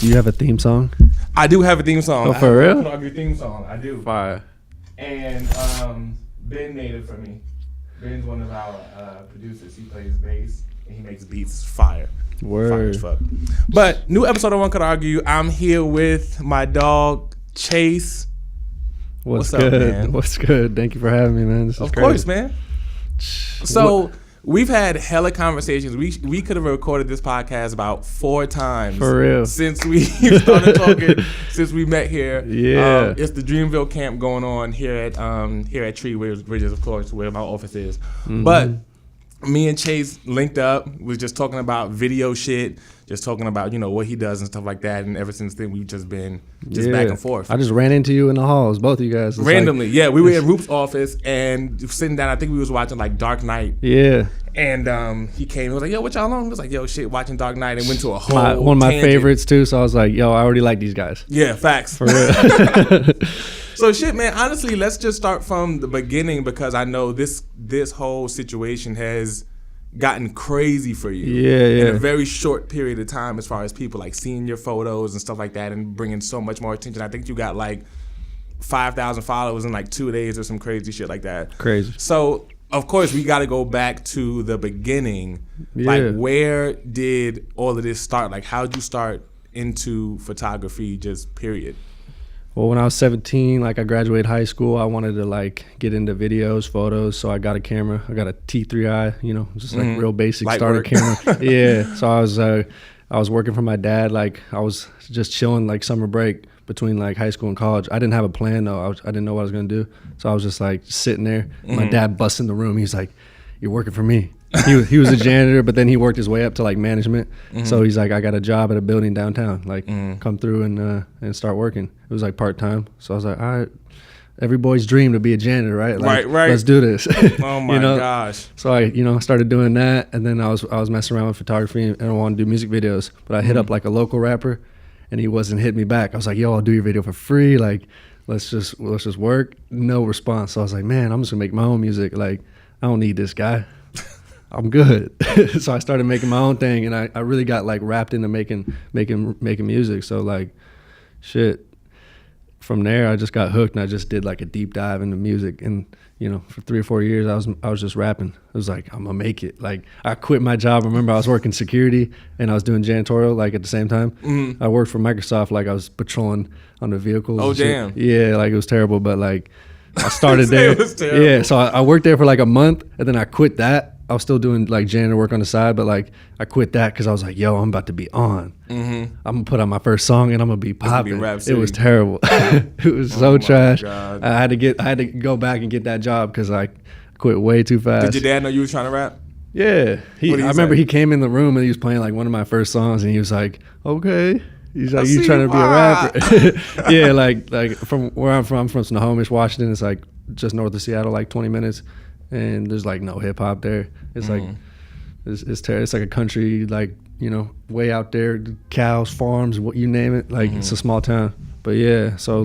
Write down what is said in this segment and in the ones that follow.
Do you have a theme song? I do have a theme song. Oh, for real? I have a theme song. I do. Fire. And Ben made it for me. Ben's one of our producers. He plays bass and he makes beats fire. Word. Fire as fuck. But new episode of One Could Argue. I'm here with my dog Chase. What's up, good? man? What's good? Thank you for having me, man. This is Of great. course, man. So we've had hella conversations. We could have recorded this podcast about 4 times. For real. Since we started talking, since we met here. Yeah. It's the Dreamville camp going on here at Tree Ridges, of course, where my office is. Mm-hmm. But me and Chase linked up. We was just talking about video shit, just talking about, what he does and stuff like that. And ever since then, we've just been back and forth. I just ran into you in the halls, both of you guys. It's randomly. We were at Roop's office and sitting down. I think we was watching like Dark Knight. Yeah. And he came. He was like, "Yo, what y'all on?" I was like, "Yo, shit, watching Dark Knight," and went to a whole one of my tangent. favorites too. So I was like, "Yo, I already like these guys." Yeah, facts. For real. So shit, man. Honestly, let's just start from the beginning because I know this whole situation has gotten crazy for you. Yeah. In a very short period of time, as far as people like seeing your photos and stuff like that, and bringing so much more attention. I think you got like 5,000 followers in like 2 days or some crazy shit like that. Crazy. So, of course, we got to go back to the beginning. Yeah. Like, where did all of this start? Like, how'd you start into photography, just period? Well, when I was 17, like I graduated high school, I wanted to like get into videos, photos. So I got a camera. I got a T3i, just like real basic Light starter work. camera. Yeah. So I was working for my dad. Like I was just chilling like summer break between like high school and college. I didn't have a plan though. I didn't know what I was gonna do. So I was just like sitting there. My dad busts in the room. He's like, "You're working for me." He was a janitor, but then he worked his way up to like management. So he's like, "I got a job at a building downtown. Like, come through and start working." It was like part time. So I was like, "All right, every boy's dream to be a janitor, right? Like, Right. Let's do this." Oh my gosh. So I started doing that, and then I was messing around with photography, and I wanted to do music videos. But I hit up like a local rapper, and he wasn't hitting me back. I was like, "Yo, I'll do your video for free. Like, let's just work." No response. So I was like, "Man, I'm just gonna make my own music. Like, I don't need this guy. I'm good." So I started making my own thing, and I really got like wrapped into making music. So like, shit. From there, I just got hooked, and I just did like a deep dive into music. And for 3 or 4 years, I was just rapping. It was like, I'm gonna make it. Like I quit my job. I remember I was working security, and I was doing janitorial like at the same time. I worked for Microsoft. Like I was patrolling on the vehicles. Oh and shit. damn. Yeah, like it was terrible, but like I started there. It was terrible. Yeah, so I worked there for like a month, and then I quit that. I was still doing like janitor work on the side, but like I quit that because I was like, "Yo, I'm about to be on. I'm gonna put out my first song and I'm gonna be popping." It was terrible. It was so trash. God. I had to go back and get that job because I quit way too fast. Did your dad know you was trying to rap? Yeah, I remember he came in the room and he was playing like one of my first songs, and he was like, "Okay." He's like, "You trying to be a rapper?" Yeah, like from where I'm from Snohomish, Washington. It's like just north of Seattle, like 20 minutes. And there's like no hip hop there. It's like it's like a country, like way out there, cows, farms, what you name it. Like it's a small town. But yeah, so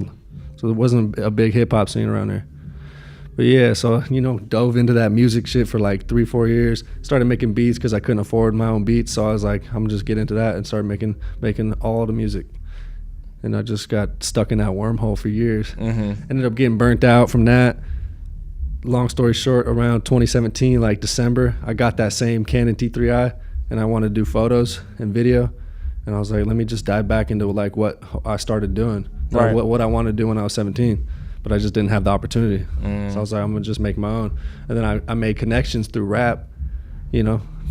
there wasn't a big hip hop scene around there. But yeah, so dove into that music shit for like 3-4 years. Started making beats because I couldn't afford my own beats. So I was like, I'm gonna just get into that and start making all the music. And I just got stuck in that wormhole for years. Ended up getting burnt out from that. Long story short, around 2017, like December, I got that same Canon T3i, and I wanted to do photos and video. And I was like, let me just dive back into like what I started doing, Right. what I wanted to do when I was 17. But I just didn't have the opportunity. So I was like, I'm gonna just make my own. And then I made connections through rap,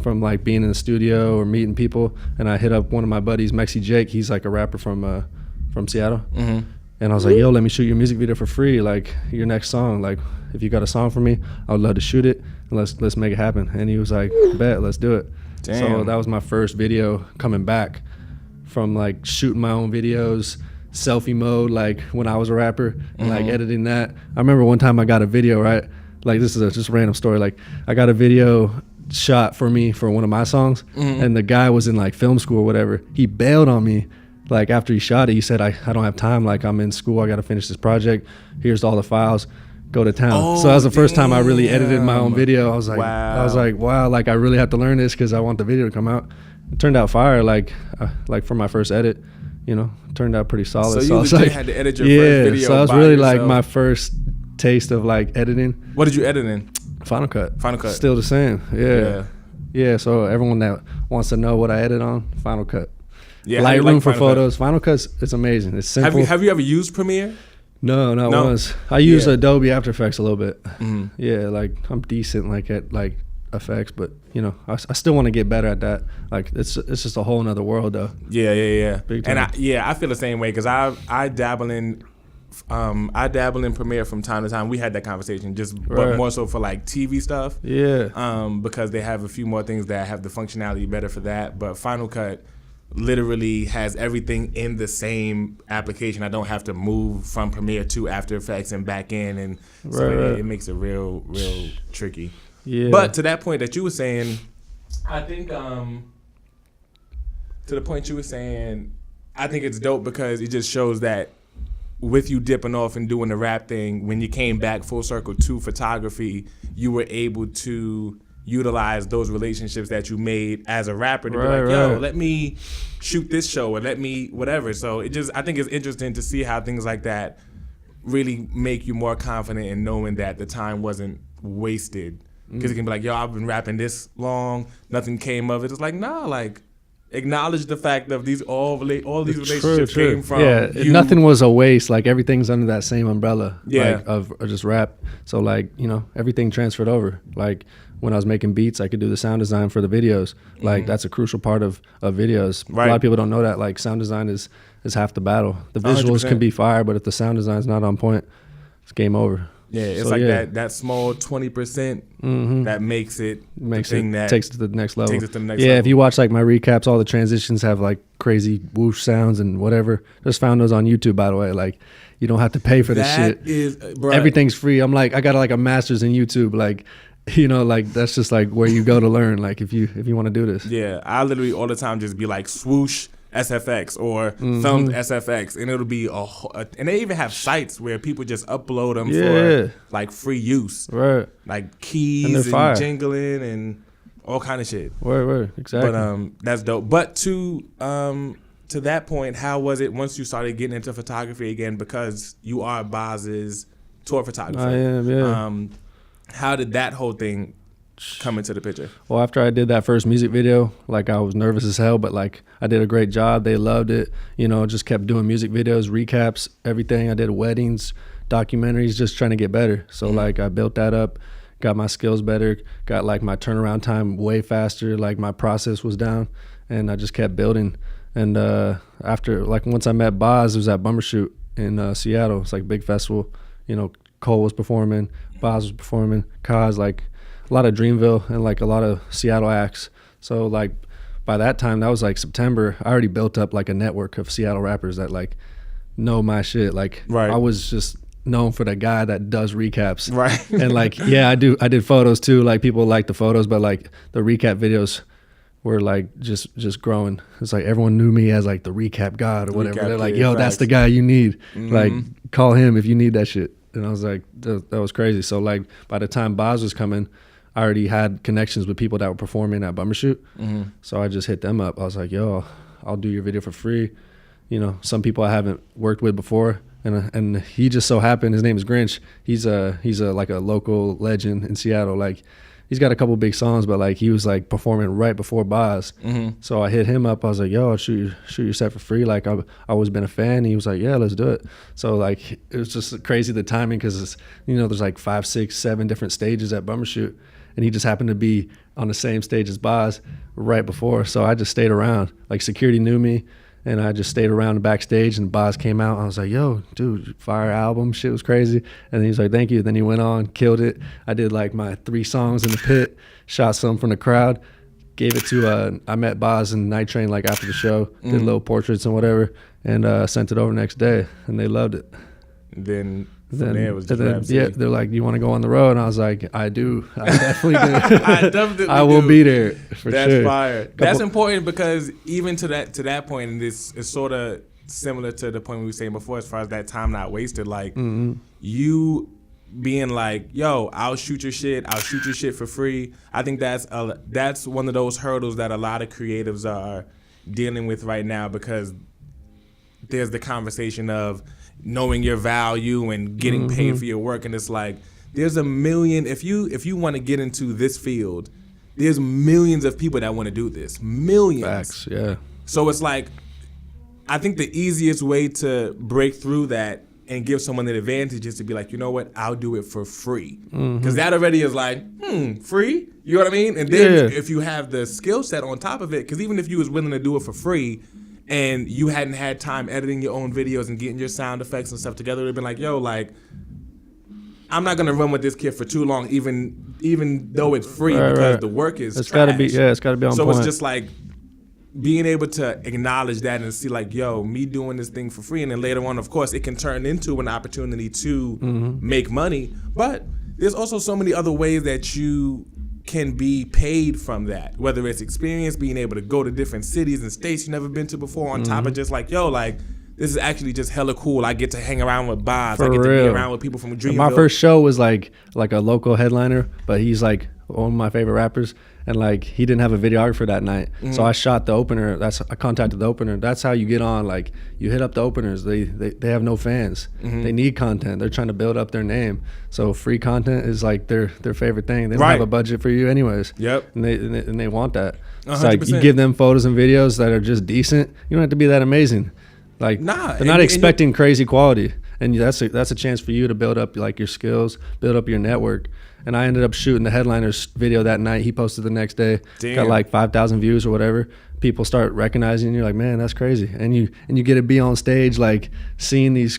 from like being in the studio or meeting people. And I hit up one of my buddies, Mexi Jake. He's like a rapper from Seattle. And I was like, "Yo, let me shoot your music video for free. Like your next song. Like if you got a song for me, I would love to shoot it, and let's make it happen." And he was like, "Bet, let's do it." Damn. So that was my first video coming back from like shooting my own videos, selfie mode, like when I was a rapper, and like editing that. I remember one time I got a video, right? Like this is just a random story. Like I got a video shot for me for one of my songs, and the guy was in like film school or whatever. He bailed on me. Like after he shot it, he said, I don't have time. Like I'm in school. I got to finish this project. Here's all the files. Go to town. So that was the first time I really edited my own video. I was like, wow. Like I really have to learn this because I want the video to come out. It turned out fire. Like for my first edit, turned out pretty solid. So you was legit had to edit your first video. So that was by really yourself. like my first taste of like editing. What did you edit in? Final Cut. Final Cut. Still the same. Yeah. So everyone that wants to know what I edit on, Final Cut. Yeah. Lightroom for photos. Final Cut's it's amazing. It's simple. Have you ever used Premiere? No, not once. I use Adobe After Effects a little bit. Mm-hmm. Yeah, like I'm decent like at like effects, but I still want to get better at that. Like it's just a whole nother world though. Yeah. Big time. And I feel the same way because I dabble in Premiere from time to time. We had that conversation, but more so for like TV stuff. Yeah. Because they have a few more things that have the functionality better for that. But Final Cut literally has everything in the same application. I don't have to move from Premiere to After Effects and back in, and it makes it real tricky. Yeah. But to that point that you were saying, I think to the point you were saying, I think it's dope because it just shows that with you dipping off and doing the rap thing, when you came back full circle to photography, you were able to utilize those relationships that you made as a rapper to be like, yo, let me shoot this show or let me whatever. So I think it's interesting to see how things like that really make you more confident in knowing that the time wasn't wasted. Because it can be like, yo, I've been rapping this long, nothing came of it. It's like, nah, like acknowledge the fact of all these relationships came from you. Nothing was a waste. Like everything's under that same umbrella like, of just rap. So like, everything transferred over. Like when I was making beats, I could do the sound design for the videos. Like that's a crucial part of videos. Right. A lot of people don't know that. Like sound design is half the battle. The visuals 100%. Can be fire, but if the sound design's not on point, it's game over. Yeah, it's that small 20% that makes it takes it to the next level. If you watch like my recaps, all the transitions have like crazy whoosh sounds and whatever. Just found those on YouTube, by the way. Like you don't have to pay for this shit. Everything's free. I'm like, I got like a master's in YouTube. Like, like that's just like where you go to learn. Like if you want to do this. Yeah, I literally all the time just be like swoosh SFX or filmed SFX, and it'll be and they even have sites where people just upload them for like free use, right? Like keys and jingling and all kind of shit. Right, exactly. But that's dope. But to that point, how was it once you started getting into photography again? Because you are Boz's tour photographer. I am, yeah. How did that whole thing come into the picture? Well, after I did that first music video, like I was nervous as hell, but like I did a great job. They loved it. Just kept doing music videos, recaps, everything. I did weddings, documentaries, just trying to get better. So like I built that up, got my skills better, got like my turnaround time way faster. Like my process was down, and I just kept building. And after like once I met Boz, it was at Bumbershoot in Seattle. It's like a big festival. Cole was performing, Boz was performing, Kaz, like a lot of Dreamville and like a lot of Seattle acts. So like by that time, that was like September, I already built up like a network of Seattle rappers that like know my shit. Like I was just known for the guy that does recaps. Right. And like, I did photos too. Like people like the photos, but like the recap videos were like just growing. It's like everyone knew me as like the recap god or whatever. They're like, yo, that's the guy you need. Like call him if you need that shit. And I was like, that was crazy. So like by the time Boz was coming, I already had connections with people that were performing at Bumbershoot. So I just hit them up. I was like, yo, I'll do your video for free. Some people I haven't worked with before. And he just so happened, his name is Grinch. He's like a local legend in Seattle. Like he's got a couple big songs, but like he was like performing right before Boz. So I hit him up. I was like, yo, I'll shoot your set for free. Like I've always been a fan. And he was like, yeah, let's do it. So like it was just crazy the timing because there's like 5, 6, 7 different stages at Bumbershoot. And he just happened to be on the same stage as Boz right before. So I just stayed around. Like security knew me, and I just stayed around backstage, and Boz came out. I was like, yo, dude, fire album. Shit was crazy. And then he was like, thank you. Then he went on, killed it. I did like my 3 songs in the pit, shot some from the crowd, gave it to, I met Boz and Night Train like after the show, did little portraits and whatever, and sent it over next day, and they loved it. Then there it was just they're like, you want to go on the road? And I was like, I do. I definitely do. I will be there for That's sure. That's fire. That's important because even to that point, and this is sort of similar to the point we were saying before as far as that time not wasted. Like you being like, yo, I'll shoot your shit for free. I think that's one of those hurdles that a lot of creatives are dealing with right now because there's the conversation of knowing your value and getting paid for your work. And it's like, there's a million, if you want to get into this field, there's millions of people that want to do this. Millions. Facts, yeah. So it's like, I think the easiest way to break through that and give someone an advantage is to be like, you know what, I'll do it for free. Because that already is like, free? You know what I mean? And then if you have the skill set on top of it, because even if you was willing to do it for free and you hadn't had time editing your own videos and getting your sound effects and stuff together, it would have been like, yo, like, I'm not gonna run with this kid for too long, even though it's free, because the work is it's trash. Gotta be, it's gotta be on so point. It's just like being able to acknowledge that and see like, yo, me doing this thing for free, and then later on, of course, it can turn into an opportunity to make money. But there's also so many other ways that you can be paid from that, whether it's experience, being able to go to different cities and states you've never been to before, on top of just like, yo, like, this is actually just hella cool. I get to hang around with Bobs. I get to be around with people from Dreamville. My first show was like a local headliner, but he's like one of my favorite rappers, and like he didn't have a videographer that night, so I shot the opener. I contacted the opener. That's how you get on. Like, you hit up the openers. They have no fans. They need content. They're trying to build up their name. So free content is like their favorite thing. They don't have a budget for you anyways. Yep. And they want that. 100%. It's like you give them photos and videos that are just decent. You don't have to be that amazing. Like, they're not expecting crazy quality, and that's a chance for you to build up like your skills, build up your network. And I ended up shooting the headliner's video that night. He posted the next day, got like 5,000 views or whatever. People start recognizing you. You're like, man, that's crazy. And you get to be on stage, like seeing these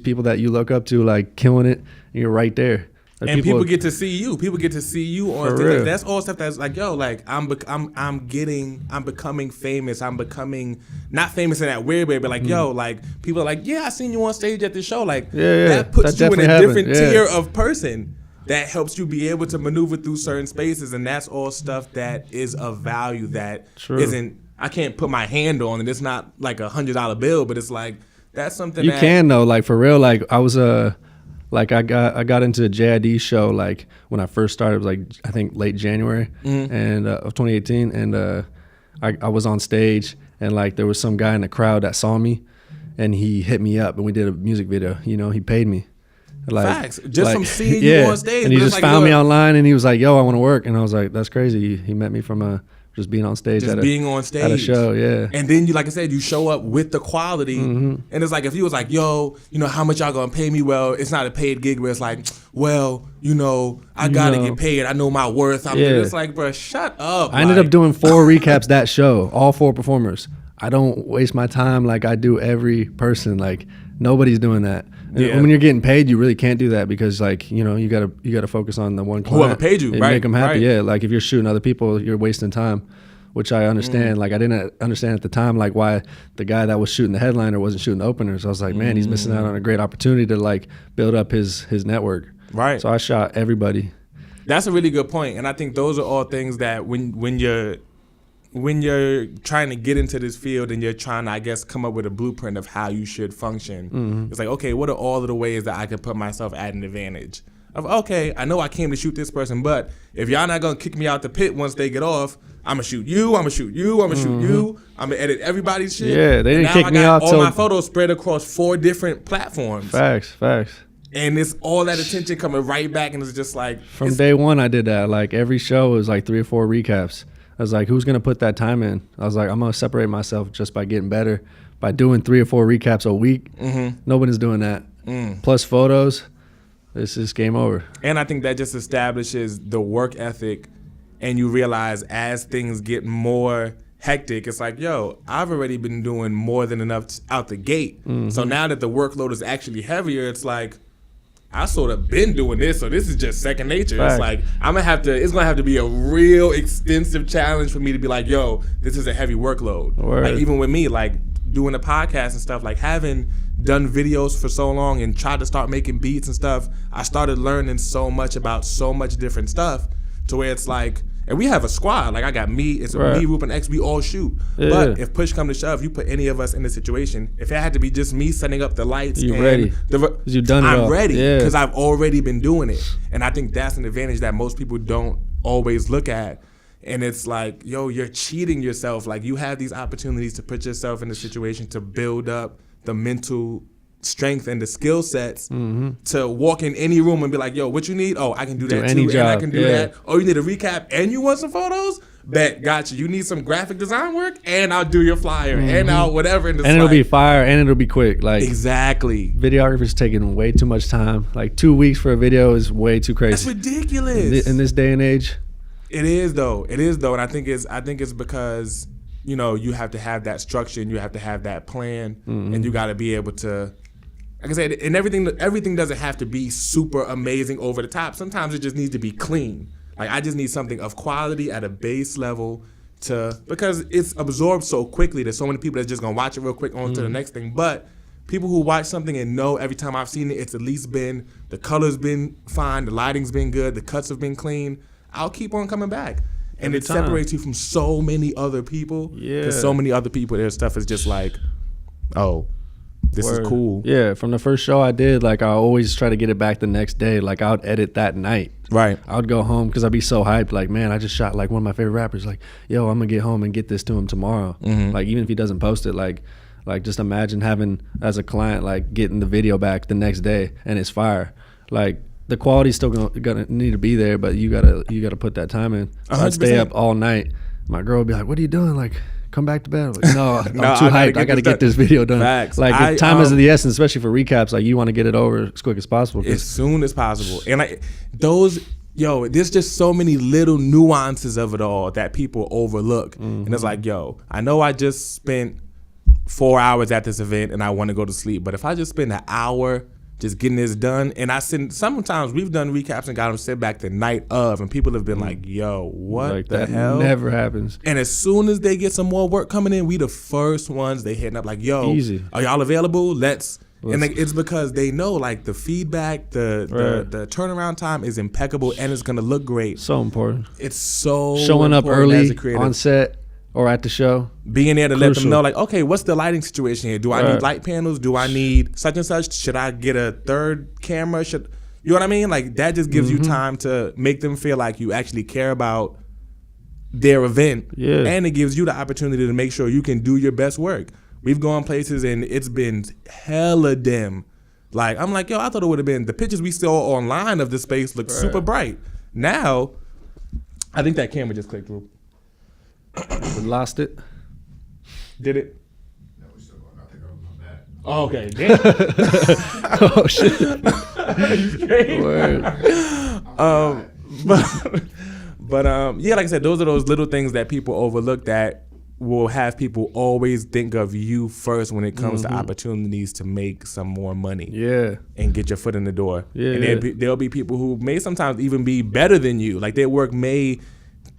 people that you look up to, like killing it. And you're right there. Like, and people get to see you. People get to see you on stage. Like, that's all stuff that's like, yo, like I'm becoming famous. I'm becoming not famous in that weird way, but like, yo, like people are like, yeah, I seen you on stage at the show. Like, that puts you in a different tier of person. That helps you be able to maneuver through certain spaces, and that's all stuff that is of value that isn't. I can't put my hand on, and it's not like $100 bill, but it's like that's something you that can though. Like, for real, like I was like I got into a JID show like when I first started. It was like I think late January and of 2018, and I was on stage, and like there was some guy in the crowd that saw me, and he hit me up, and we did a music video. You know, he paid me. Like, facts. Just from seeing you on stage. And he just found me online, and he was like, yo, I want to work. And I was like, that's crazy. He met me from just being on stage. Just being on stage. At a show, yeah. And then, you, like I said, you show up with the quality. And it's like, if he was like, yo, you know, how much y'all going to pay me? Well, it's not a paid gig where it's like, well, you know, I got to get paid. I know my worth. It's like, bro, shut up. I ended up doing 4 recaps that show, all 4 performers. I don't waste my time like I do every person. Like, nobody's doing that. Yeah. When you're getting paid, you really can't do that because, like, you know, you gotta focus on the one client. Whoever paid you, and right? Make them happy. Right. Yeah, like if you're shooting other people, you're wasting time, which I understand. Like, I didn't understand at the time, like, why the guy that was shooting the headliner wasn't shooting the openers. I was like, man, he's missing out on a great opportunity to like build up his network. Right. So I shot everybody. That's a really good point, and I think those are all things that when you're trying to get into this field and you're trying to, I guess, come up with a blueprint of how you should function, it's like, okay, what are all of the ways that I could put myself at an advantage? Of, okay, I know I came to shoot this person, but if y'all not going to kick me out the pit once they get off, I'm going to shoot you, I'm going to shoot you, I'm going to shoot you, I'm going to edit everybody's shit. Yeah, they didn't kick me out all my photos spread across 4 different platforms. Facts. And it's all that attention coming right back, and it's just like... From day one, I did that. Like, every show was like 3 or 4 recaps. I was like, who's going to put that time in? I was like, I'm going to separate myself just by getting better. By doing 3 or 4 recaps a week, nobody's doing that. Plus photos, this is game over. And I think that just establishes the work ethic, and you realize as things get more hectic, it's like, yo, I've already been doing more than enough out the gate. So now that the workload is actually heavier, it's like, I sort of been doing this, so this is just second nature. Right. It's like it's gonna have to be a real extensive challenge for me to be like, yo, this is a heavy workload. Word. Like, even with me, like doing a podcast and stuff, like having done videos for so long and tried to start making beats and stuff, I started learning so much about so much different stuff to where it's like, and we have a squad. Like, I got me, it's me, Rup, and X, we all shoot. Yeah. But if push come to shove, you put any of us in the situation, if it had to be just me setting up the lights, you ready? You've done it all. I'm ready because I've already been doing it. And I think that's an advantage that most people don't always look at, And it's like, yo, you're cheating yourself. Like, you have these opportunities to put yourself in a situation to build up the mental strength and the skill sets to walk in any room and be like, yo, what you need? Oh, I can do that too. And I can do that. Oh, you need a recap and you want some photos? Bet, gotcha. You need some graphic design work, and I'll do your flyer, and I'll whatever. And it'll be fire, and it'll be quick. Like, exactly. Videographer's taking way too much time. Like 2 weeks for a video is way too crazy. That's ridiculous in this day and age. It is though. And I think it's because, you know, you have to have that structure and you have to have that plan, and you got to be able to. Like I said, and everything doesn't have to be super amazing over the top. Sometimes it just needs to be clean. Like, I just need something of quality at a base level because it's absorbed so quickly. There's so many people that's just gonna watch it real quick on to the next thing. But people who watch something and know every time I've seen it, it's at least been, the color's been fine, the lighting's been good, the cuts have been clean, I'll keep on coming back. And it separates you from so many other people. Yeah. Because so many other people, their stuff is just like, oh, this is cool. Yeah, from the first show I did, like, I always try to get it back the next day. Like, I would edit that night. Right. I would go home because I'd be so hyped. Like, man, I just shot like one of my favorite rappers. Like, yo, I'm gonna get home and get this to him tomorrow. Like, even if he doesn't post it, like just imagine having, as a client, like, getting the video back the next day and it's fire. Like, the quality's still gonna need to be there, but you gotta put that time in. So I'd stay up all night. My girl would be like, "What are you doing?" Like, come back to bed. I'm like, no, I'm too hyped. I got to get this video done. Facts. Like, time is of the essence, especially for recaps. Like, you want to get it over as quick as possible. As soon as possible. And there's just so many little nuances of it all that people overlook. And it's like, yo, I know I just spent 4 hours at this event and I want to go to sleep, but if I just spend an hour just getting this done, and sometimes we've done recaps and got them sent back the night of, and people have been like, yo, what like the hell? Never happens. And as soon as they get some more work coming in, we the first ones they hitting up like, yo, easy. Are y'all available? And like, it's because they know, like, the feedback, the turnaround time is impeccable and it's gonna look great. So important. It's so showing up early on set or at the show. Being there to let them know, like, okay, what's the lighting situation here? Do I need light panels? Do I need such and such? Should I get a third camera? You know what I mean? Like, that just gives you time to make them feel like you actually care about their event. Yeah. And it gives you the opportunity to make sure you can do your best work. We've gone places and it's been hella dim. Like, I'm like, yo, I thought it would have been, the pictures we saw online of the space looked super bright. Now, I think that camera just clicked through. We lost it. Did it? No, we still going. I think I'm back. Oh, okay. Damn. Oh shit. Yeah, like I said, those are those little things that people overlook that will have people always think of you first when it comes to opportunities to make some more money. Yeah. And get your foot in the door. Yeah. And there'll be people who may sometimes even be better than you. Like, their work may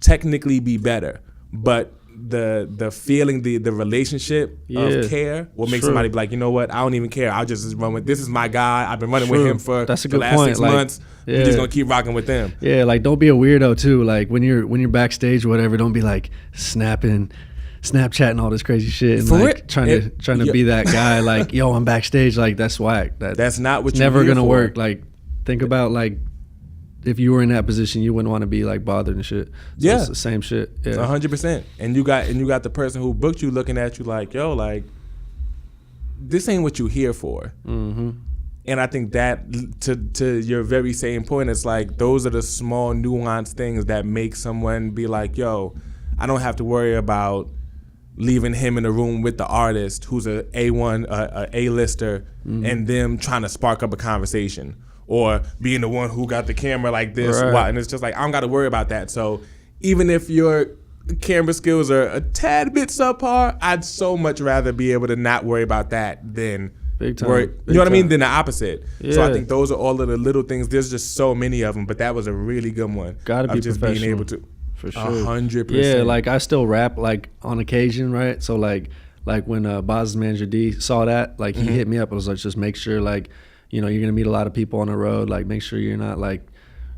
technically be better, but the feeling, the relationship of care will make somebody be like, you know what, I don't even care. I'll just run with, this is my guy. I've been running with him for the last 6 months. We're just gonna keep rocking with them. Yeah, like, don't be a weirdo too. Like, when you're backstage or whatever, don't be like Snapchatting all this crazy shit and like trying to be that guy. Like, yo, I'm backstage. Like, that's whack. That's not what you're never here gonna for. work. Like, think about, like, if you were in that position, you wouldn't want to be like bothered and shit. So yeah, it's the same shit. Yeah, 100%. And you got the person who booked you looking at you like, yo, like, this ain't what you here for. And I think that, to your very same point, it's like, those are the small nuanced things that make someone be like, yo, I don't have to worry about leaving him in a room with the artist who's a A-lister and them trying to spark up a conversation, or being the one who got the camera like this. And it's just like, I don't got to worry about that. So even if your camera skills are a tad bit subpar, I'd so much rather be able to not worry about that than big time. You know what I mean? Than the opposite. Yeah. So I think those are all of the little things. There's just so many of them, but that was a really good one. Gotta be just professional. being able to. For sure. 100%. Yeah, like, I still rap, like, on occasion, right? So like when Boz's manager D saw that, like, he hit me up and was like, just make sure, like, you know, you're gonna meet a lot of people on the road. Like, make sure you're not, like,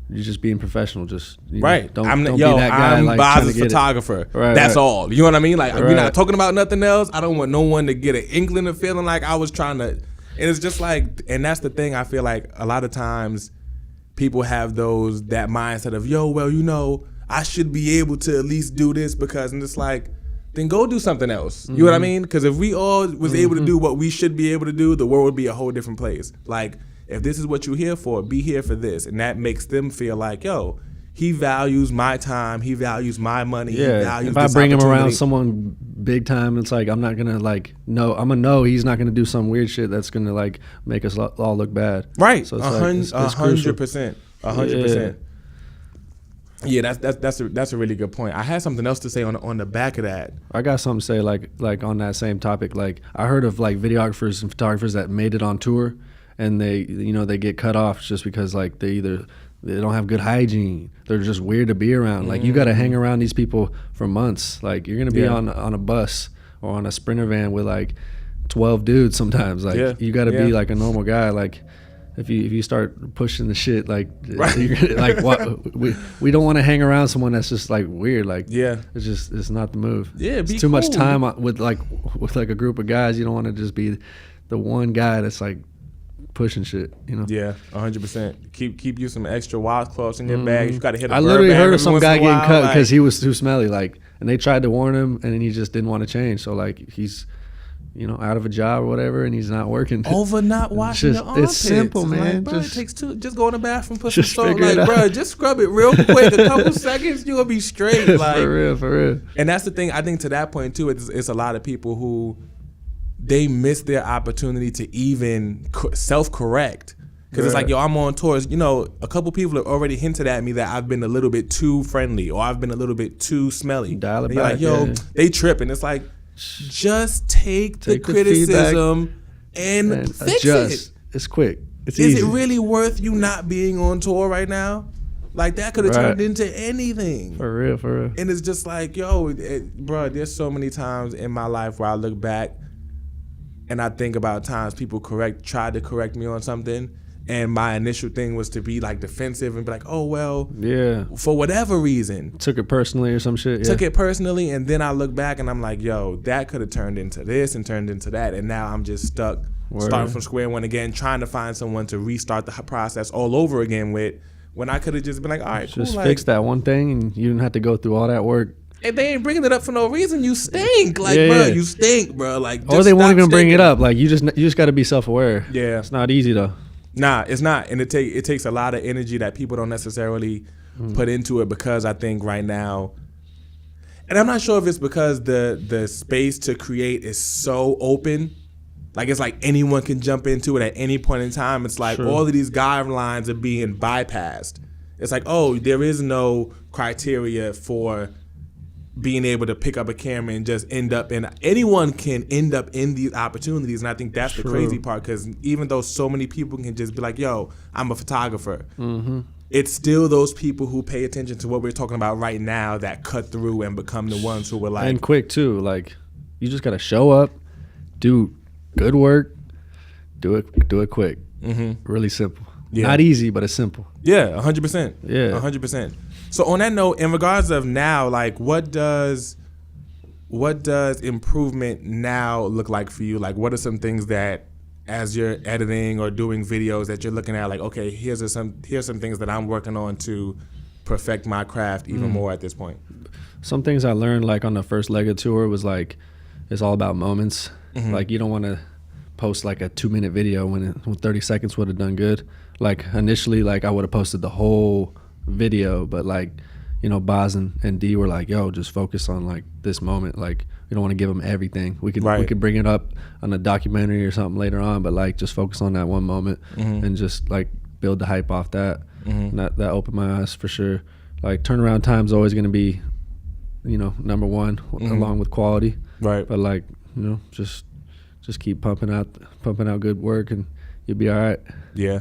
you're just being professional. Just know, don't be that guy. I'm like, Boz's photographer. That's all. You know what I mean? Like, we're not talking about nothing else. I don't want no one to get an inkling of feeling like I was trying to. And it's just like, and that's the thing. I feel like a lot of times people have that mindset of, yo, well, you know, I should be able to at least do this because, and it's like, then go do something else. You know what I mean? Because if we all was able to do what we should be able to do, the world would be a whole different place. Like, if this is what you're here for, be here for this. And that makes them feel like, yo, he values my time. He values my money. Yeah. He values if I bring him around someone big time, it's like I'm not gonna like no. I'm gonna know he's not gonna do some weird shit that's gonna like make us all look bad. Right. So it's 100%. 100%. Yeah, that's a really good point. I had something else to say on the back of that. I got something to say like on that same topic. Like I heard of like videographers and photographers that made it on tour, and they get cut off just because like they don't have good hygiene. They're just weird to be around. Like you got to hang around these people for months. Like you're gonna be on a bus or on a Sprinter van with like 12 dudes sometimes. Like you got to be like a normal guy. Like if you start pushing the shit, like you're, like what we don't want to hang around someone that's just like weird. Like it's not the move. Yeah, it's too much time with like a group of guys. You don't want to just be the one guy that's like pushing shit, Yeah, 100%. Keep you some extra washcloths in your bag. You got to hit. I literally heard of some guy getting cut because he was too smelly. Like, and they tried to warn him, and then he just didn't want to change. So like he's, out of a job or whatever, and he's not working. Over not washing your armpits. It's simple, man. Like, bro, it takes two. Just go in the bathroom, put some soap. Like, bro, just scrub it real quick. A couple seconds, you'll be straight. Like, for real. And that's the thing. I think to that point too, it's a lot of people who they miss their opportunity to even self-correct. Because it's like, yo, I'm on tours. A couple people have already hinted at me that I've been a little bit too friendly or I've been a little bit too smelly. Dial it back. Like, yo, they tripping. It's like, just take the criticism and fix it. It's quick. It's easy. Is it really worth you not being on tour right now? Like, that could have turned into anything. For real. And it's just like, yo, bro, there's so many times in my life where I look back and I think about times people tried to correct me on something, and my initial thing was to be like defensive and be like, oh, well, for whatever reason. Took it personally or some shit. Took it personally, and then I look back and I'm like, yo, that could have turned into this and turned into that, and now I'm just stuck starting from square one again, trying to find someone to restart the process all over again with, when I could have just been like, all right, cool. Just fix that one thing, and you didn't have to go through all that work. If they ain't bringing it up for no reason, you stink. Like, bro, you stink, bro. Like, or they won't even bring it up. Like, you just got to be self-aware. Yeah, it's not easy though. Nah, it's not, and it takes a lot of energy that people don't necessarily put into it, because I think right now, and I'm not sure if it's because the space to create is so open. Like, it's like anyone can jump into it at any point in time. It's like all of these guidelines are being bypassed. It's like, oh, there is no criteria for being able to pick up a camera and just anyone can end up in these opportunities. And I think that's the crazy part, because even though so many people can just be like, yo, I'm a photographer, it's still those people who pay attention to what we're talking about right now that cut through and become the ones who were like. And quick too, like you just got to show up, do good work, do it quick. Really simple. Yeah. Not easy, but it's simple. Yeah, 100%. Yeah, 100%. So on that note, in regards of now, like what does improvement now look like for you? Like, what are some things that, as you're editing or doing videos, that you're looking at, like, okay, here's some things that I'm working on to perfect my craft even more at this point? Some things I learned, like on the first leg of tour, was like, it's all about moments. Like, you don't want to post like a 2-minute video when 30 seconds would have done good. Like initially, like I would have posted the whole video, but like, Boz and D were like, yo, just focus on like this moment. Like, we don't want to give them everything. We could bring it up on a documentary or something later on, but like just focus on that one moment and just like build the hype off that. And that opened my eyes for sure. Like, turnaround time's always going to be, number one along with quality. Right. But like, just keep pumping out good work and you'll be all right. Yeah.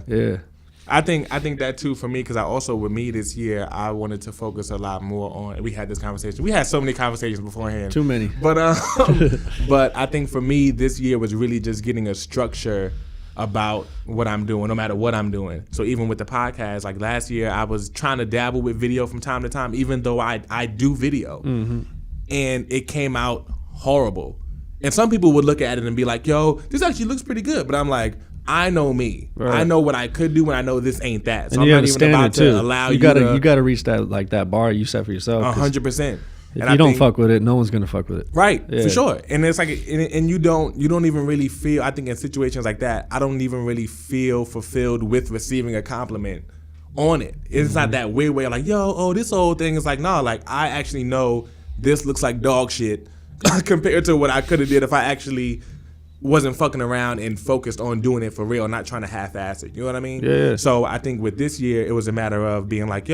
I think that too for me, because I also, with me this year, I wanted to focus a lot more on, we had this conversation. We had so many conversations beforehand. Too many. But I think for me this year was really just getting a structure about what I'm doing, no matter what I'm doing. So even with the podcast, like last year, I was trying to dabble with video from time to time, even though I do video. And it came out horrible. And some people would look at it and be like, yo, this actually looks pretty good. But I'm like, I know me. Right. I know what I could do, and I know this ain't that. So and I'm not even about to allow you to. You gotta reach that bar you set for yourself. 100%. If you don't fuck with it, no one's gonna fuck with it. Right, for sure. And it's like, and you don't even really feel. I think in situations like that, I don't even really feel fulfilled with receiving a compliment on it. It's not that weird way of like, this whole thing is like, no, like I actually know this looks like dog shit compared to what I could have did if I actually wasn't fucking around and focused on doing it for real, not trying to half-ass it. You know what I mean? Yeah. So I think with this year, it was a matter of being like,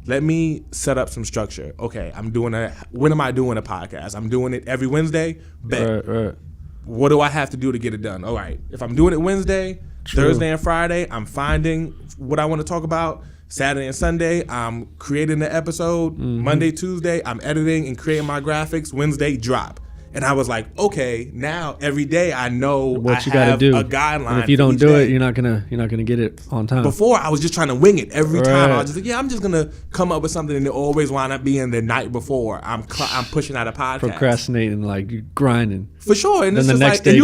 let me set up some structure. Okay, when am I doing a podcast? I'm doing it every Wednesday. Bet. Right. What do I have to do to get it done? All right. If I'm doing it Wednesday, Thursday and Friday, I'm finding what I want to talk about. Saturday and Sunday, I'm creating the episode. Monday, Tuesday, I'm editing and creating my graphics. Wednesday, drop. And I was like, okay, now every day I know what you gotta do. A guideline. And if you don't do it, you're not gonna get it on time. Before I was just trying to wing it every time. I was just like, I'm just gonna come up with something, and it always wind up being the night before I'm pushing out a podcast. Procrastinating, like grinding. For sure. And then it's the just next like, day and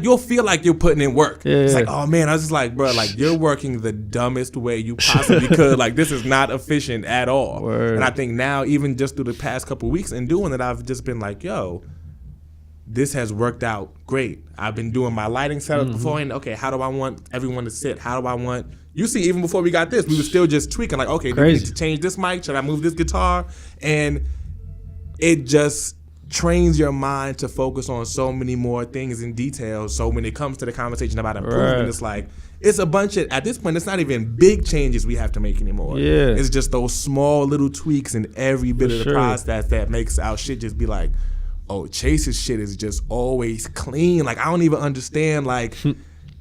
you'll feel like you're putting in work. Yeah, it's like, oh man, I was just like, bro, like you're working the dumbest way you possibly could. Like this is not efficient at all. Word. And I think now, even just through the past couple of weeks and doing it, I've just been like, this has worked out great. I've been doing my lighting setup before, and okay, how do I want everyone to sit? How do I want? You see, even before we got this, we were still just tweaking. Like, okay, do we need to change this mic? Should I move this guitar? And it just trains your mind to focus on so many more things and details. So when it comes to the conversation about improvement, it's like it's a bunch of, at this point, it's not even big changes we have to make anymore. Yeah, it's just those small little tweaks in every bit of the process that makes our shit just be like, oh, Chase's shit is just always clean. Like, I don't even understand. Like,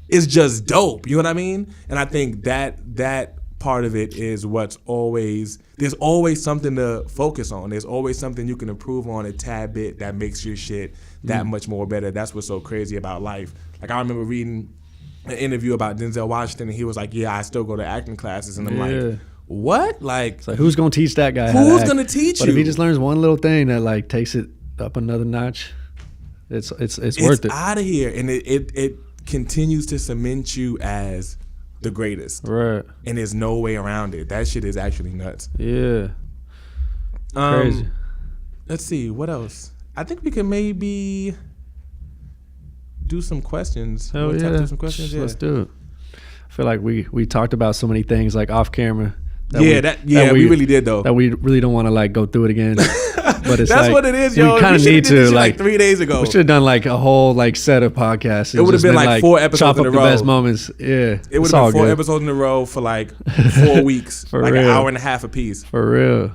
it's just dope. You know what I mean? And I think that part of it is what's always, there's always something to focus on. There's always something you can improve on a tad bit that makes your shit that much more better. That's what's so crazy about life. Like, I remember reading an interview about Denzel Washington, and he was like, I still go to acting classes. And I'm like, what? Like, who's going to teach that guy? Who's going to teach you? But if he just learns one little thing that, like, takes it up another notch, it's worth it. It's out of here, and it continues to cement you as the greatest. Right. And there's no way around it. That shit is actually nuts. Yeah. Crazy. Let's see, what else? I think we could maybe do some questions. Hell yeah. Do some questions? Let's do it. I feel like we talked about so many things like off camera. We really did though. That we really don't want to like go through it again. But it's that's like, what it is, yo. We kind of need to like 3 days ago. We should have done like a whole like set of podcasts. It would have been like 4 episodes in a row. Chop up the best moments. Yeah, it would have been 4 episodes in a row for like 4 weeks, for like real. an hour and a half a piece. For real.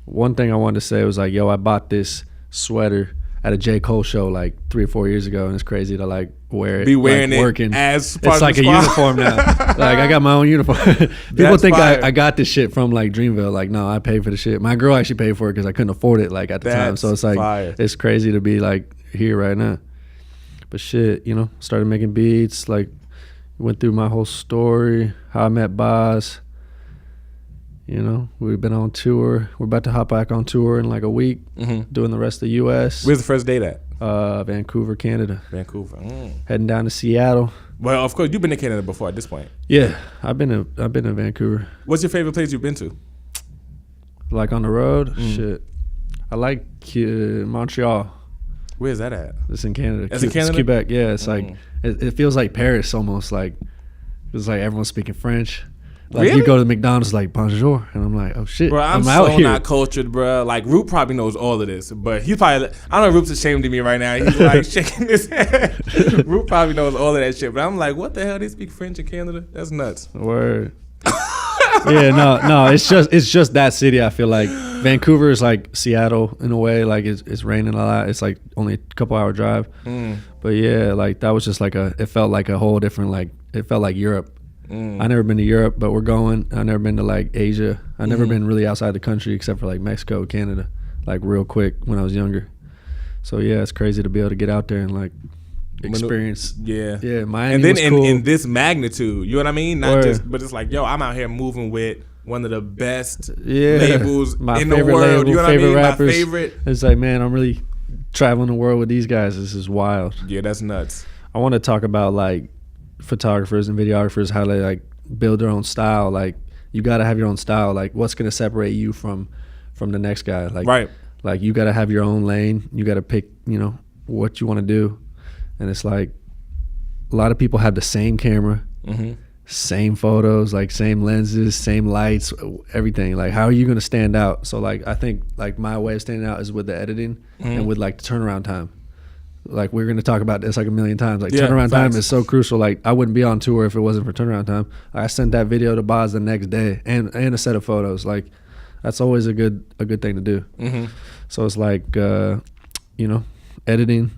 One thing I wanted to say was like, I bought this sweater at a J. Cole show like 3 or 4 years ago, and it's crazy to like wear it. Be wearing like, it working. as part it's like a uniform now. Like I got my own uniform. People think I got this shit from like Dreamville. Like no, I paid for the shit. My girl actually paid for it because I couldn't afford it like at the time. So it's like it's crazy to be like here right now. But shit, started making beats. Like went through my whole story, how I met Boz. We've been on tour. We're about to hop back on tour in like a week, doing the rest of the U.S. Where's the first date at? Vancouver, Canada. Vancouver. Heading down to Seattle. Well, of course, you've been to Canada before at this point. Yeah, I've been to Vancouver. What's your favorite place you've been to? Like on the road? Shit. I like Montreal. Where's that at? It's in Canada. It's in Canada? It's Quebec. Yeah, it's like it feels like Paris almost. Like it's like everyone's speaking French. Like really? You go to McDonald's like bonjour, and I'm like, oh shit, bro, I'm out so here. not cultured, bro. Like Roop probably knows all of this, but he's probably, I don't know, Roop's ashamed of me right now. He's like shaking his head. Roop probably knows all of that shit, but I'm like, what the hell? They speak French in Canada? That's nuts. Word. Yeah, no, it's just that city. I feel like Vancouver is like Seattle in a way. Like it's raining a lot. It's like only a couple hour drive. But yeah, like that was just like it felt like a whole different, like it felt like Europe. I never been to Europe, but we're going. I never been to like Asia. I never been really outside the country except for like Mexico, Canada, like real quick when I was younger. So yeah, it's crazy to be able to get out there and like experience. Yeah, Miami and then was cool. in this magnitude, you know what I mean? Not just, but it's like, yo, I'm out here moving with one of the best labels in the world. Label, you know what I mean? Rappers. My favorite. It's like, man, I'm really traveling the world with these guys. This is wild. Yeah, that's nuts. I want to talk about like photographers and videographers how they like build their own style. Like you got to have your own style. Like what's going to separate you from the next guy? Like right. Like you got to have your own lane. You got to pick, you know, what you want to do. And it's like a lot of people have the same camera, same photos, like same lenses, same lights, everything. Like how are you going to stand out? So like I think like my way of standing out is with the editing and with like the turnaround time. Like we're going to talk about this like a million times. Like turnaround time is so crucial. Like I wouldn't be on tour if it wasn't for turnaround time. I sent that video to Boz the next day and a set of photos. Like that's always a good thing to do. So it's like you know, editing,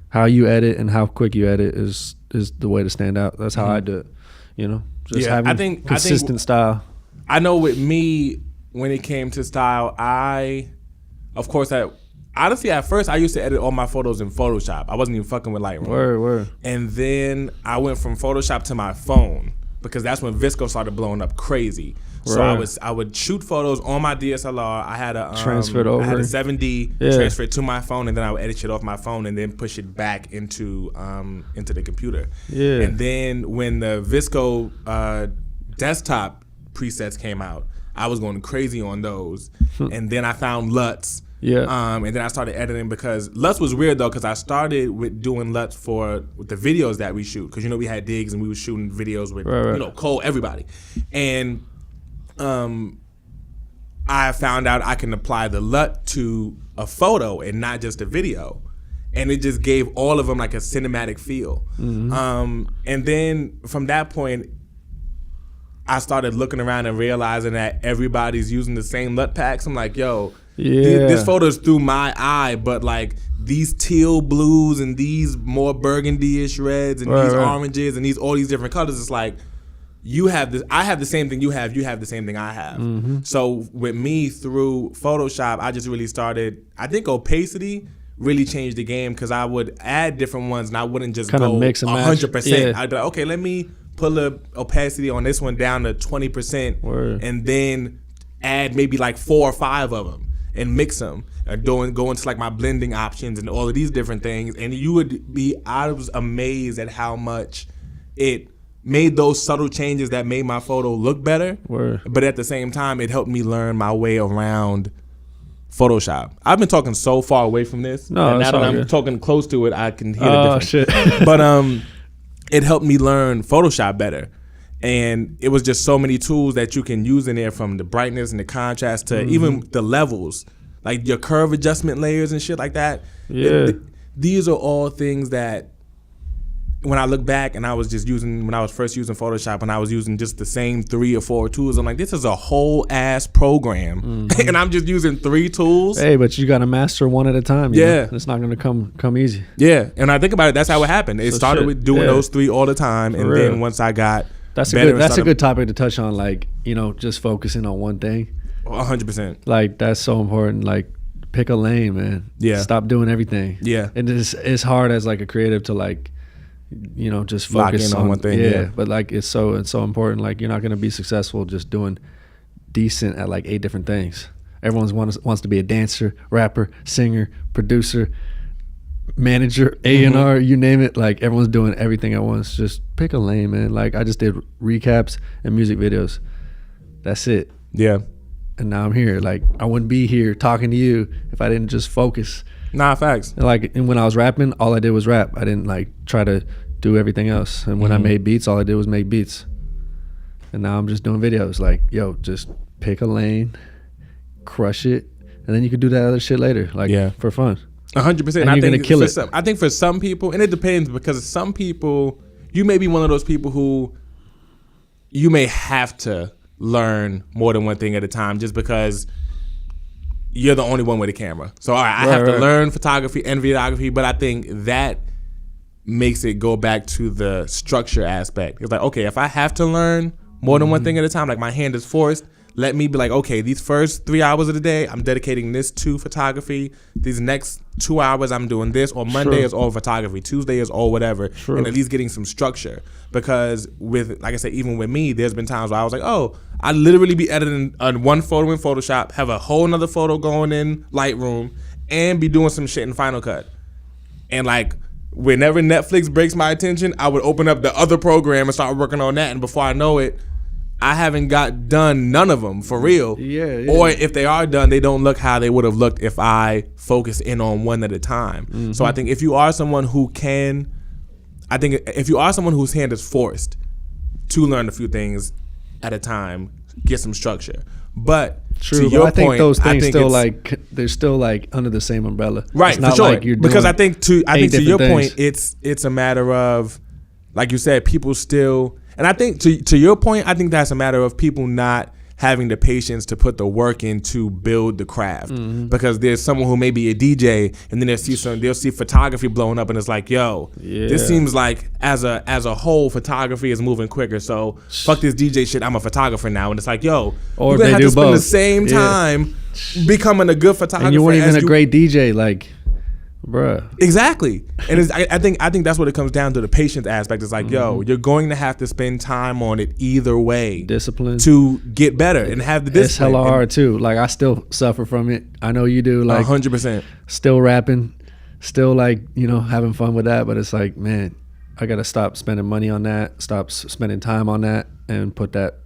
how you edit and how quick you edit is the way to stand out. That's how I do it. You know, just having consistent style. I know with me when it came to style, honestly, at first, I used to edit all my photos in Photoshop. I wasn't even fucking with Lightroom. Word. And then I went from Photoshop to my phone because that's when VSCO started blowing up crazy. So I would shoot photos on my DSLR. I had a transferred over. I had a 7D transferred to my phone, and then I would edit shit off my phone and then push it back into the computer. Yeah. And then when the VSCO desktop presets came out, I was going crazy on those. And then I found LUTs. Yeah. And then I started editing because LUTs was weird though, because I started with doing LUTs with the videos that we shoot, because you know we had digs and we were shooting videos with you know Cole, everybody, and I found out I can apply the LUT to a photo and not just a video, and it just gave all of them like a cinematic feel. And then from that point, I started looking around and realizing that everybody's using the same LUT packs. I'm like, yo. Yeah. This photo's through my eye, but like these teal blues and these more burgundy-ish reds and these oranges and all these different colors, it's like you have this, I have the same thing you have the same thing I have. So with me through Photoshop, I just really started, I think opacity really changed the game, because I would add different ones and I wouldn't just kinda go mix and 100%. Yeah. I'd be like, okay, let me pull the opacity on this one down to 20% and then add maybe like 4 or 5 of them and mix them, go into like my blending options and all of these different things. And I was amazed at how much it made those subtle changes that made my photo look better. But at the same time, it helped me learn my way around Photoshop. I've been talking so far away from this. No, now that I'm talking close to it, I can hear the difference. Shit. But it helped me learn Photoshop better. And it was just so many tools that you can use in there, from the brightness and the contrast to even the levels, like your curve adjustment layers and shit like that. Yeah. These are all things that when I look back and I was just using, when I was first using Photoshop and I was using just the same 3 or 4 tools, I'm like, this is a whole ass program and I'm just using 3 tools. Hey, but you got to master one at a time. You know? It's not going to come easy. Yeah. And I think about it, that's how it happened. It started with doing those 3 all the time. And then once I got That's a good topic to touch on, like, you know, just focusing on one thing. 100%. Like, that's so important. Like, pick a lane, man. Yeah. Stop doing everything. Yeah. And it's hard as like a creative to like, you know, just focus on one thing. Yeah. But like it's so important. Like you're not gonna be successful just doing decent at like 8 different things. Everyone wants to be a dancer, rapper, singer, producer, manager, A&R, you name it. Like everyone's doing everything at once. Just pick a lane, man. Like I just did recaps and music videos. That's it. Yeah. And now I'm here. Like I wouldn't be here talking to you if I didn't just focus. Nah, facts. Like, and when I was rapping, all I did was rap. I didn't like try to do everything else. And when I made beats, all I did was make beats. And now I'm just doing videos. Like, yo, just pick a lane, crush it, and then you can do that other shit later. Like, for fun. 100%. And you're gonna kill it. I think for some people, and it depends, because some people, you may be one of those people who you may have to learn more than one thing at a time, just because you're the only one with a camera. So all right, I have to learn photography and videography, but I think that makes it go back to the structure aspect. It's like, okay, if I have to learn more than one thing at a time, like my hand is forced, let me be like, okay, these first 3 hours of the day, I'm dedicating this to photography. These next 2 hours, I'm doing this. Or Monday is all photography. Tuesday is all whatever. And at least getting some structure. Because with, like I said, even with me, there's been times where I was like, oh, I literally be editing one photo in Photoshop, have a whole nother photo going in Lightroom, and be doing some shit in Final Cut. And like whenever Netflix breaks my attention, I would open up the other program and start working on that. And before I know it, I haven't got done none of them for real. Yeah. Or if they are done, they don't look how they would have looked if I focus in on one at a time. Mm-hmm. So I think if you are someone whose hand is forced to learn a few things at a time, get some structure. But true, to your I think point, those things still like they're still like under the same umbrella, right? It's not for sure. like you're because doing I think to your things. point, it's a matter of, like you said, people still, and I think to your point, I think that's a matter of people not having the patience to put the work in to build the craft. Mm-hmm. Because there's someone who may be a DJ and then they'll see photography blowing up and it's like, yo, this seems like as a whole photography is moving quicker. So fuck this DJ shit. I'm a photographer now. And it's like, yo, or you're gonna have to spend both. the same time becoming a good photographer. And you weren't even a great DJ, like, bruh. Exactly. And I think that's what it comes down to, the patience aspect. It's like, yo, you're going to have to spend time on it either way. Discipline. To get better and have the discipline. It's hella hard too. Like, I still suffer from it. I know you do. Like 100%. Still rapping, still like, having fun with that. But it's like, man, I got to stop spending money on that, stop spending time on that, and put that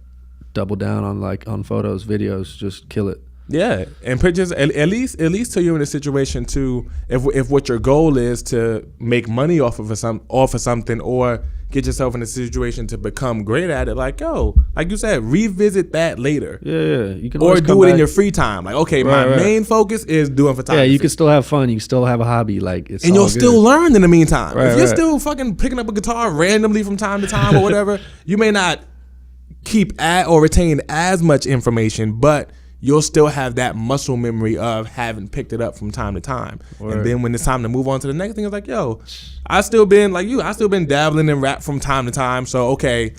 double down on photos, videos, just kill it. Yeah, and pictures. At least till you're in a situation too. If what your goal is to make money off of something, or get yourself in a situation to become great at it, like, yo, like you said, revisit that later. Yeah. You can or do it in your free time. Like, okay, my main focus is doing photography. Yeah, you can still have fun. You can still have a hobby. Like, it's and you'll still learn in the meantime. Right, if you're still fucking picking up a guitar randomly from time to time or whatever, you may not keep or retain as much information, but you'll still have that muscle memory of having picked it up from time to time. And then when it's time to move on to the next thing, it's like, yo, I still been dabbling in rap from time to time. So, okay,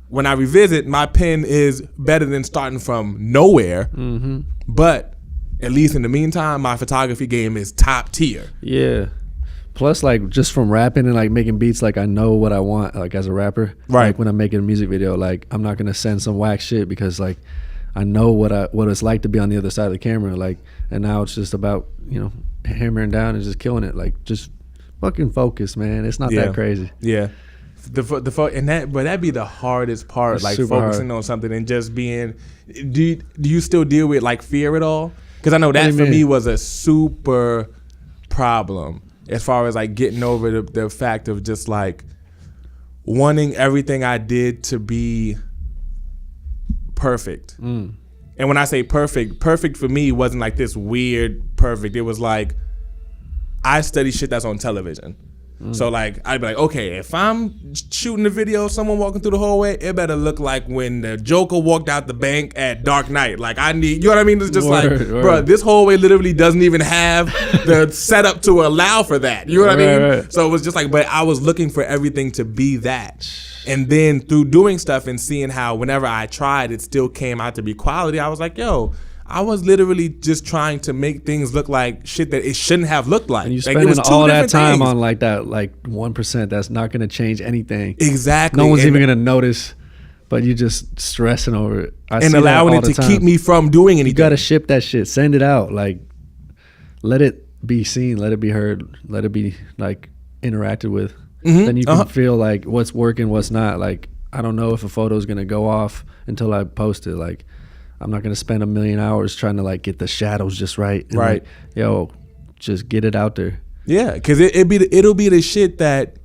when I revisit, my pen is better than starting from nowhere. Mm-hmm. But at least in the meantime, my photography game is top tier. Yeah. Plus, like, just from rapping and like making beats, like, I know what I want, like, as a rapper. Right. Like, when I'm making a music video, like, I'm not gonna send some whack shit because, like, I know what it's like to be on the other side of the camera, like, and now it's just about, hammering down and just killing it. Like, just fucking focus, man. It's not that crazy. Yeah. But that'd be the hardest part, It's like super focusing hard. on something and just being. Do you still deal with like fear at all? Because I know that for me was a super problem as far as like getting over the fact of just like wanting everything I did to be perfect. And when I say perfect for me wasn't like this weird perfect. It was like, I study shit that's on television. So like, I'd be like, okay, if I'm shooting a video of someone walking through the hallway, it better look like when the Joker walked out the bank at Dark Knight. Like, I need, you know what I mean? It's just bro, this hallway literally doesn't even have the setup to allow for that. You know what I mean? Right. So it was just like, but I was looking for everything to be that. And then through doing stuff and seeing how whenever I tried, it still came out to be quality, I was like, yo, I was literally just trying to make things look like shit that it shouldn't have looked like. And you like, spending all that time on like that, like 1%, that's not going to change anything. Exactly. No one's even going to notice, but you just stressing over it. And allowing it to keep me from doing anything. You got to ship that shit. Send it out. Like, let it be seen. Let it be heard. Let it be like interacted with. Mm-hmm. Then you can feel like what's working, what's not. Like, I don't know if a photo is going to go off until I post it. Like, I'm not going to spend 1 million hours trying to like get the shadows just right. And right. Like, yo, just get it out there. Yeah, because it'll be the shit that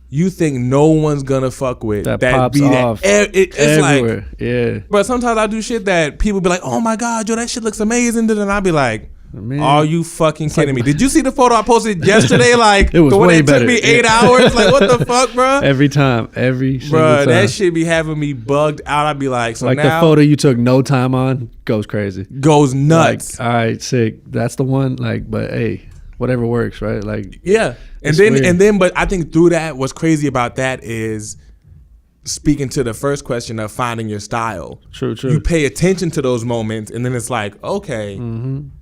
you think no one's going to fuck with. That pops off it's everywhere. Like, yeah. But sometimes I do shit that people be like, oh my God, yo, that shit looks amazing. Then I'll be like, man, are you fucking kidding me? Did you see the photo I posted yesterday? Like, it was the one way that better. Took me 8 hours? Like, what the fuck, bro? Every time. Every single time. That shit be having me bugged out. I'd be like, so like now. The photo you took no time on goes crazy. Goes nuts. Like, all right, sick. That's the one. Like, but hey, whatever works, right? Like, yeah. And then, but I think through that, what's crazy about that is speaking to the first question of finding your style. True. You pay attention to those moments, and then it's like, okay,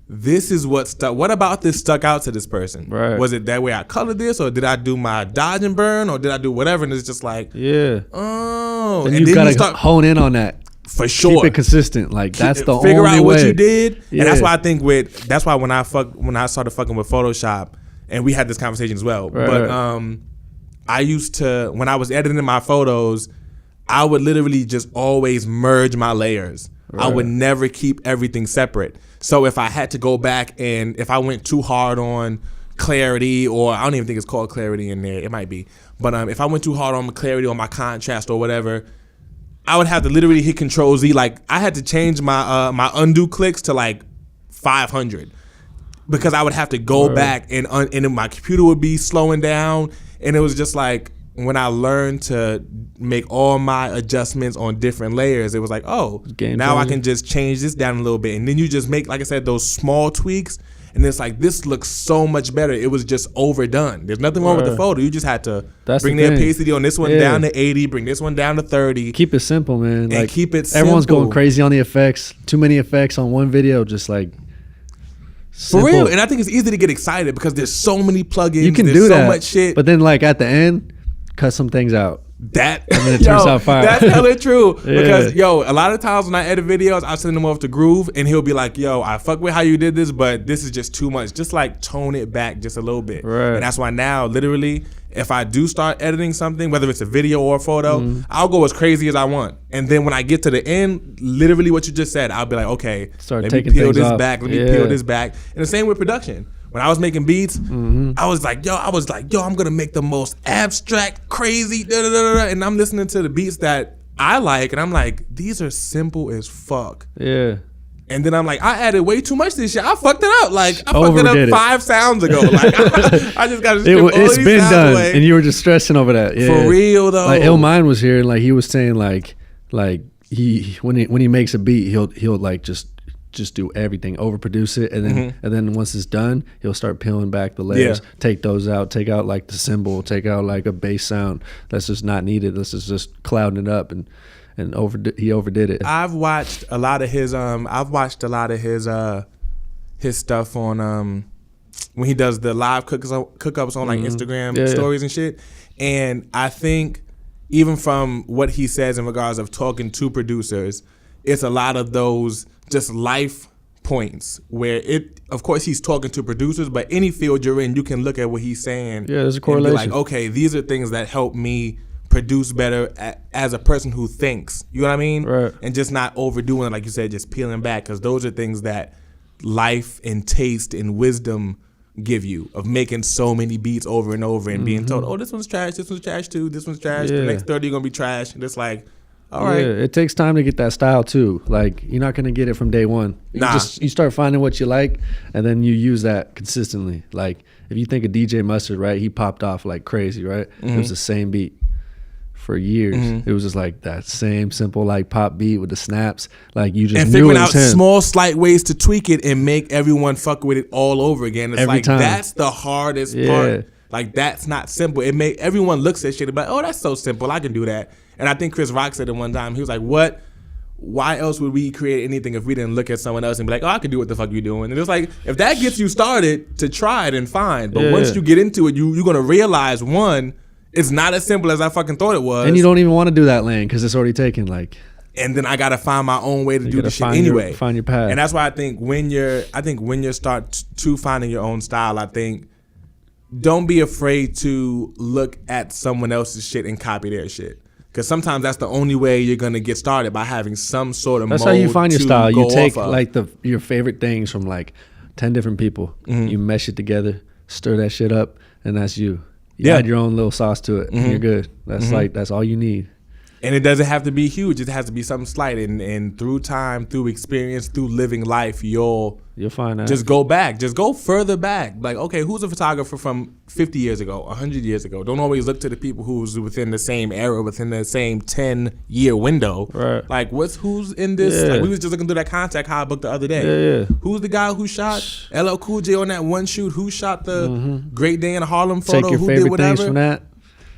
this is what stuck. What about this stuck out to this person? Right. Was it that way I colored this, or did I do my dodge and burn, or did I do whatever? And it's just like, yeah. Oh, and you gotta hone in on that. For sure. Keep it consistent. Like, that's the figure only out way. what you did. Yeah. And that's why I think that's why when I started fucking with Photoshop and we had this conversation as well. But I used to, when I was editing my photos, I would literally just always merge my layers. I would never keep everything separate. So if I had to go back and if I went too hard on clarity, or I don't even think it's called clarity in there, it might be, but if I went too hard on my clarity or my contrast or whatever, I would have to literally hit Control Z. Like I had to change my my undo clicks to like 500 because I would have to go back and my computer would be slowing down, and it was just like when I learned to make all my adjustments on different layers, it was like, oh, now I can just change this down a little bit, and then you just make, like I said, those small tweaks. And it's like, this looks so much better. It was just overdone. There's nothing wrong with the photo. You just had to bring the opacity on this one down to 80, bring this one down to 30. Keep it simple, man. And like, keep it simple. Everyone's going crazy on the effects. Too many effects on one video. Just like simple. For real. And I think it's easy to get excited because there's so many plugins. You can there's do so that. much shit. But then like at the end, cut some things out. And then it turns out fire. That's hella true. Because a lot of times when I edit videos, I send them off to Groove, and he'll be like, "Yo, I fuck with how you did this, but this is just too much. Just like tone it back just a little bit." And that's why now, literally, if I do start editing something, whether it's a video or a photo, I'll go as crazy as I want. And then when I get to the end, literally what you just said, I'll be like, "Okay, let me peel this back. Let me peel this back." And the same with production. When I was making beats, I was like, yo, I'm gonna make the most abstract, crazy, and I'm listening to the beats that I like, and I'm like, these are simple as fuck. Yeah. And then I'm like, I added way too much to this shit. I fucked it up. Like I fucked it up 5 sounds ago. Like I just got to strip all it's these been sounds done, away. and you were just stressing over that. Yeah. For real though. Like Illmind was here, and like he was saying, like he when he makes a beat, he'll like just do everything, overproduce it, and then once it's done, he'll start peeling back the layers, take those out, take out like the cymbal, take out like a bass sound that's just not needed. This is just clouding it up, and he overdid it. I've watched a lot of his his stuff on when he does the live cookups on like Instagram stories and shit, and I think even from what he says in regards of talking to producers, it's a lot of those just life points where of course he's talking to producers, but any field you're in, you can look at what he's saying. Yeah, there's a correlation. And be like, okay, these are things that help me produce better as a person who thinks. You know what I mean? Right. And just not overdoing it, like you said, just peeling back, because those are things that life and taste and wisdom give you, of making so many beats over and over and being told, oh, this one's trash too, this one's trash, the next 30 are gonna be trash, and it's like, all right. Yeah, it takes time to get that style too. Like you're not gonna get it from day one. You start finding what you like, and then you use that consistently. Like if you think of DJ Mustard, right? He popped off like crazy, right? It was the same beat for years. It was just like that same simple like pop beat with the snaps. Like you just and knew figuring it out was him. small slight ways to tweak it and make everyone fuck with it all over again. It's Every like time. That's the hardest part. Like that's not simple. It make everyone looks at shit and be like, oh, that's so simple, I can do that. And I think Chris Rock said it one time. He was like, what? Why else would we create anything if we didn't look at someone else and be like, oh, I can do what the fuck you doing? And it's like, if that gets you started to try it, then fine. But once you get into it, you're going to realize, one, it's not as simple as I fucking thought it was. And you don't even want to do that lane because it's already taken like. And then I got to find my own way to do the shit anyway. Find your path. And that's why I think when you're start to finding your own style, I think don't be afraid to look at someone else's shit and copy their shit. Because sometimes that's the only way you're gonna get started, by having some sort of. That's mode how you find your to style. You go take off of. like your favorite things from like 10 different people. You mesh it together, stir that shit up, and that's you. You add your own little sauce to it, and you're good. That's that's all you need. And it doesn't have to be huge. It has to be something slight. And through time, through experience, through living life, you'll find that. Just go back. Just go further back. Like, okay, who's a photographer from 50 years ago, 100 years ago? Don't always look to the people who's within the same era, within the same 10-year window. Right. Like, who's in this? Yeah. Like, we was just looking through that contact high book the other day. Yeah. Who's the guy who shot LL Cool J on that one shoot? Who shot the Great Day in Harlem photo? Take your who favorite did whatever? things from that.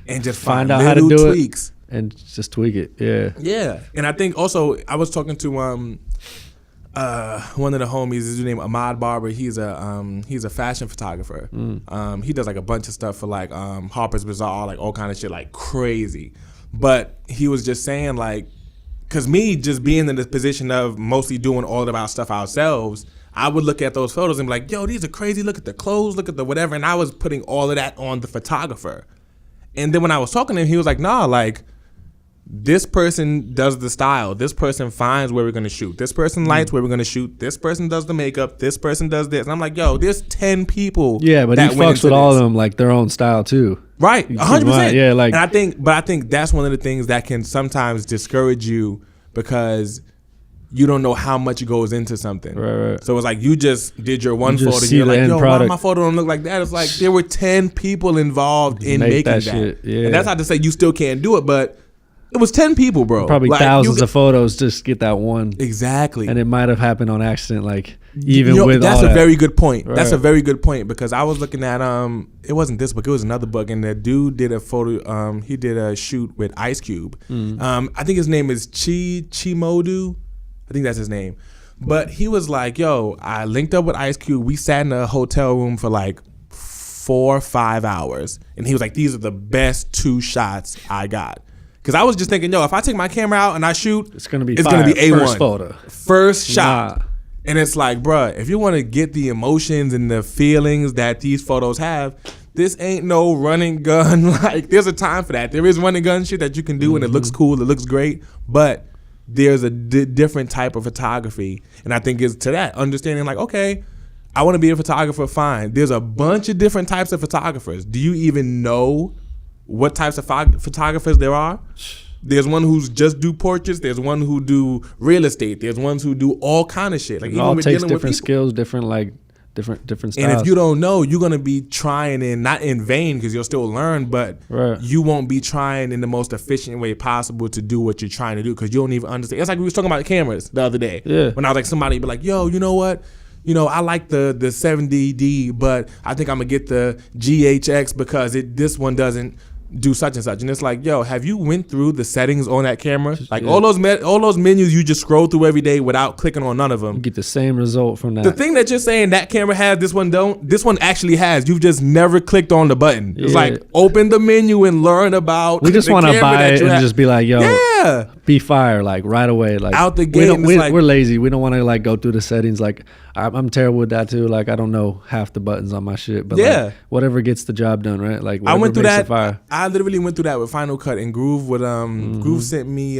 And just Find find out how to little do tweaks. it. And just tweak it. Yeah. Yeah. And I think also I was talking to one of the homies, this dude named Ahmad Barber. He's a fashion photographer. He does like a bunch of stuff for like Harper's Bazaar, like all kind of shit, like crazy. But he was just saying, like, because me just being in this position of mostly doing all of our stuff ourselves, I would look at those photos and be like, yo, these are crazy. Look at the clothes, look at the whatever. And I was putting all of that on the photographer. And then when I was talking to him, he was like, nah, like, this person does the style. This person finds where we're going to shoot. This person lights where we're going to shoot. This person does the makeup. This person does this. And I'm like, yo, there's 10 people. Yeah, but he fucks with all of them like their own style too. Right, 100%. Yeah, like, and I think that's one of the things that can sometimes discourage you because you don't know how much goes into something. Right. So it's like you just did your one photo. And you're like, yo, why my photo don't look like that? It's like there were 10 people involved in making that. Shit. Yeah. And that's not to say you still can't do it, but it was 10 people, bro. Probably like, thousands of photos just get that one. Exactly. And it might have happened on accident, like even with that's all a that. very good point. Right. That's a very good point because I was looking at it wasn't this book, it was another book, and the dude did a photo. He did a shoot with Ice Cube. I think his name is Chimodu. I think that's his name. But he was like, yo, I linked up with Ice Cube. We sat in a hotel room for like 4 or 5 hours, and he was like, these are the best 2 shots I got. Because I was just thinking, yo, if I take my camera out and I shoot, it's gonna be A1. First photo. First shot. Nah. And it's like, bruh, if you want to get the emotions and the feelings that these photos have, this ain't no run and gun. Like, there's a time for that. There is run and gun shit that you can do, and it looks cool, it looks great, but there's a different type of photography. And I think it's to that, understanding like, okay, I want to be a photographer, fine. There's a bunch of different types of photographers. Do you even know what types of photographers there are? There's one who's just do portraits. There's one who do real estate. There's ones who do all kind of shit. Like, it all takes different skills, different styles. And if you don't know, you're gonna be trying in, not in vain because you'll still learn, but you won't be trying in the most efficient way possible to do what you're trying to do because you don't even understand. It's like we was talking about cameras the other day. Yeah. When I was like, somebody be like, yo, you know what? You know, I like the 70D, but I think I'm gonna get the GHX because this one doesn't do such and such. And it's like, yo, have you went through the settings on that camera? Like all those menus you just scroll through every day without clicking on none of them. You get the same result from that. The thing that you're saying that camera has, this one don't, this one actually has. You've just never clicked on the button. It's like, open the menu and learn about we just want to buy it and just be like, yo, be fire, like right away. Like out the gate. We're lazy. We don't want to like go through the settings. Like I'm terrible with that too. Like I don't know half the buttons on my shit, but like, whatever gets the job done, right? Like I went through that. I literally went through that with Final Cut, and Groove would Groove sent me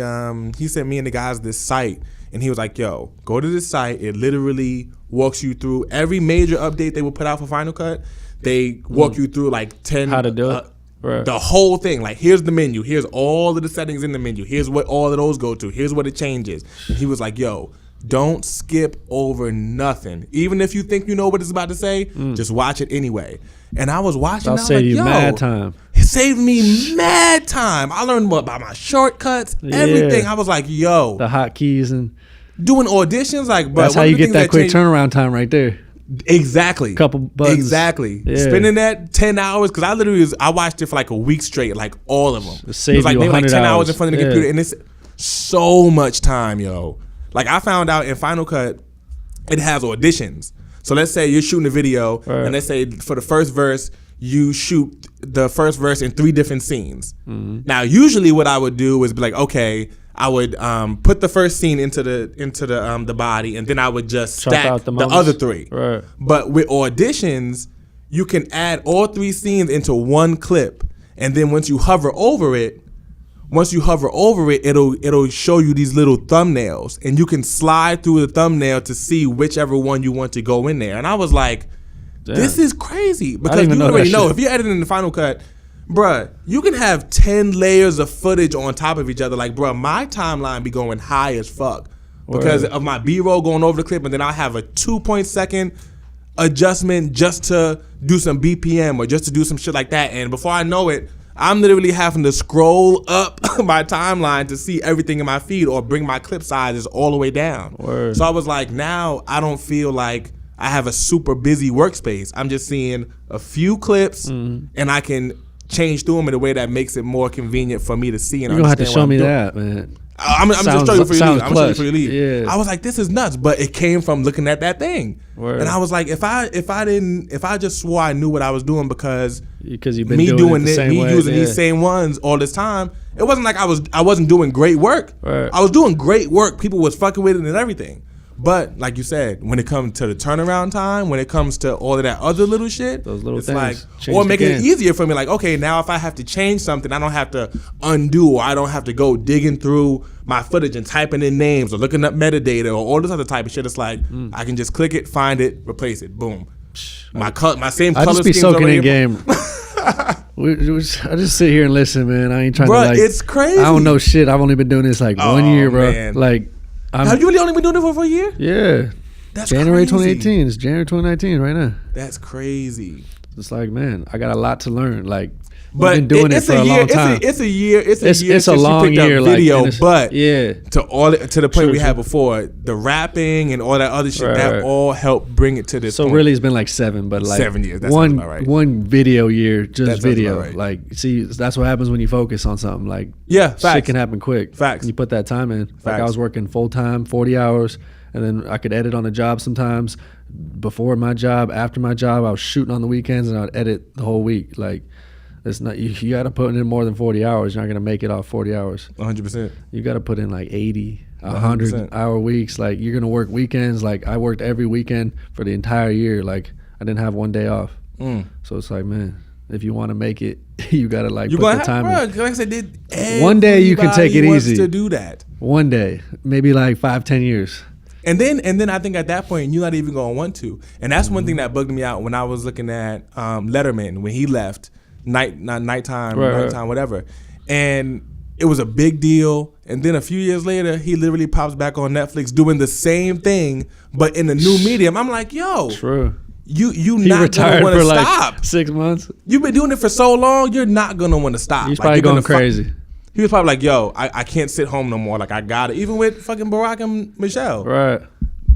he sent me and the guys this site, and he was like, yo, go to this site. It literally walks you through every major update they would put out for Final Cut. They walk you through like 10 how to do it. The whole thing. Like, here's the menu. Here's all of the settings in the menu. Here's what all of those go to. Here's what it changes. And he was like, yo, don't skip over nothing. Even if you think you know what it's about to say, just watch it anyway. And I was watching. I'll save you mad time. It saved me mad time. I learned more about my shortcuts, everything. I was like, yo. The hotkeys and doing auditions. Like, that's how you get that quick turnaround time right there. Exactly. Couple buttons. Exactly. Yeah. Spending that 10 hours, because I watched it for like a week straight, like all of them. It was like maybe like 10 hours in front of the computer, and it's so much time, yo. Like, I found out in Final Cut, it has auditions. So let's say you're shooting a video, and let's say for the first verse, you shoot the first verse in 3 different scenes. Now, usually what I would do is be like, okay, I would put the first scene into the body, and then I would just stack the other 3. Right. But with auditions, you can add all 3 scenes into one clip, and then once you hover over it, it'll show you these little thumbnails, and you can slide through the thumbnail to see whichever one you want to go in there. And I was like, this is crazy, because you already know if you're editing in the Final Cut, bruh, you can have 10 layers of footage on top of each other. Like, bruh, my timeline be going high as fuck because of my B-roll going over the clip, and then I'll have a 2-point-second adjustment just to do some BPM or just to do some shit like that. And before I know it, I'm literally having to scroll up my timeline to see everything in my feed or bring my clip sizes all the way down. So I was like, now I don't feel like I have a super busy workspace. I'm just seeing a few clips, and I can change through them in a way that makes it more convenient for me to see and understand. You don't have to show me that, man. I'm just showing you for your lead. Yeah. I was like, this is nuts, but it came from looking at that thing. And I was like, if I just swore I knew what I was doing because Because you've been me doing it the it, same me way, using these same ones all this time. It wasn't like I wasn't doing great work. Right. I was doing great work. People was fucking with it and everything. But like you said, when it comes to the turnaround time, when it comes to all of that other little shit, those little it's things like, change or making it again. easier for me. Like, okay, now if I have to change something, I don't have to undo, or I don't have to go digging through my footage and typing in names or looking up metadata or all this other type of shit. It's like I can just click it, find it, replace it, boom. My same color I just be schemes soaking already in game. I just sit here and listen, man. I ain't trying to like. It's crazy. I don't know shit. I've only been doing this like 1 year, bro. Man. Like, Have you really only been doing it for a year? Yeah. That's January crazy. 2018. It's January 2019 right now. That's crazy. It's like, man, I got a lot to learn. Like, But I've been doing it for a long time. It's a year. It's a year. It's since a long you picked year. up Like, video, and it's- but yeah, to the point True, we had true. before, the rapping and all that other shit, Right, that right. all helped bring it to this. so point. really it's been like 7, but like 7 years. That sounds about right. one video year, That just sounds video. about right. Like, see, that's what happens when you focus on something. Like, Yeah, shit facts. can happen quick. Facts. You put that time in. Like, I Facts. was working full time, 40 hours, and then I could edit on the job sometimes. Before my job, after my job, I was shooting on the weekends and I'd edit the whole week. Like, it's not you got to put in more than 40 hours. You're not gonna make it off 40 hours. 100%. You got to put in like 80, 100%. 100-hour weeks. Like, you're gonna work weekends. Like, I worked every weekend for the entire year. Like, I didn't have one day off. So it's like, man, if you want to make it, you gotta like You put gonna the time in. have, like I said, One day you can take it everybody wants easy. to do that. One day, maybe like 5-10 years. And then I think at that point you're not even gonna want to. And that's one thing that bugged me out when I was looking at Letterman when he left nighttime, whatever. And it was a big deal. And then a few years later, he literally pops back on Netflix doing the same thing, but in a new medium. I'm like, yo, True. you He not retired gonna want for to like stop. 6 months. You've been doing it for so long, you're not gonna want to stop. He's Like, probably you're going gonna crazy. He was probably like, yo, I can't sit home no more. Like, I got it. Even with fucking Barack and Michelle. Right.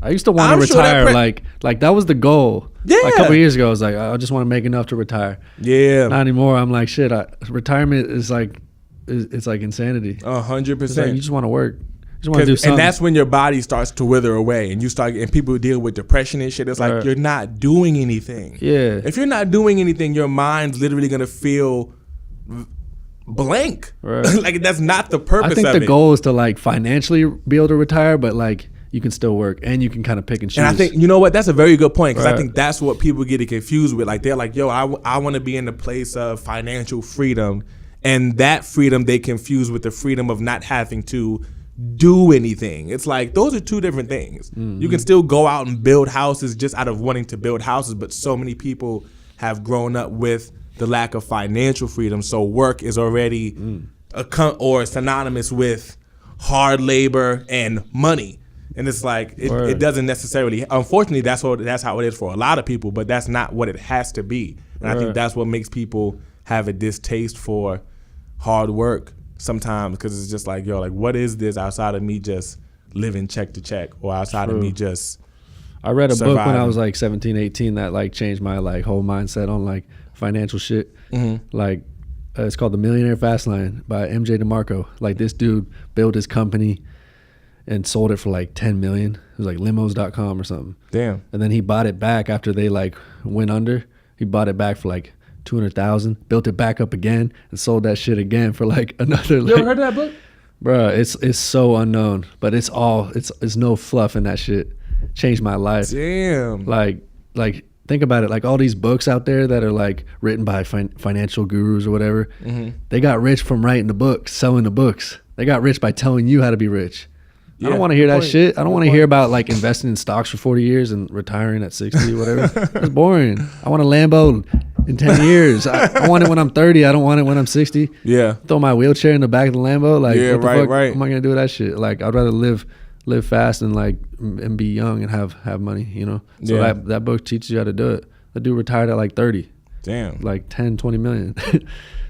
I used to want I'm to sure that retire. Like that was the goal. Yeah. Like a couple years ago, I was like, I just want to make enough to retire. Yeah. Not anymore. I'm like, shit. Retirement is like, it's like insanity. 100%. It's like you just want to work. You just want to do something. And that's when your body starts to wither away, and people deal with depression and shit. It's like, Right. you're not doing anything. Yeah. If you're not doing anything, your mind's literally gonna feel blank. Right. Like, that's not the purpose I think of the it. goal is to like financially be able to retire, but like you can still work and you can kind of pick and choose. And I think, you know what, that's a very good point, because I Right. think that's what people get it confused with. Like, they're like, yo, I want to be in the place of financial freedom, and that freedom they confuse with the freedom of not having to do anything. It's like, those are two different things. You can still go out and build houses just out of wanting to build houses, but so many people have grown up with the lack of financial freedom, so work is already or synonymous with hard labor and money. And it's like, it doesn't necessarily, unfortunately, that's how it is for a lot of people, but that's not what it has to be. And I think that's what makes people have a distaste for hard work sometimes, because it's just like, yo, like, what is this outside of me just living check to check, or outside of me just I read a book when I surviving. was like 17, 18 that like changed my like whole mindset on like financial shit. Like it's called The Millionaire Fast Lane by MJ DeMarco. Like, this dude built his company and sold it for like 10 million. It was like limos.com or something. Damn. And then he bought it back after they like went under. He bought it back for like 200,000, built it back up again, and sold that shit again for like another. You ever heard of that book? Bruh, it's so unknown, but it's no fluff in that shit. Changed my life. Damn. Like think about it. Like, all these books out there that are like written by financial gurus or whatever, they got rich from writing the books, selling the books. They got rich by telling you how to be rich. I don't want to hear that shit. I don't want to hear about like investing in stocks for 40 years and retiring at 60 or whatever. That's boring. I want a Lambo in 10 years. I want it when I'm 30. I don't want it when I'm 60. Yeah. Throw my wheelchair in the back of the Lambo. Like, Yeah, what the right, fuck right. am I gonna do with that shit? Like, I'd rather live fast and like and be young and have money, you know? So Yeah. that book teaches you how to do it. The dude retired at like 30, Damn. like 10, 20 million.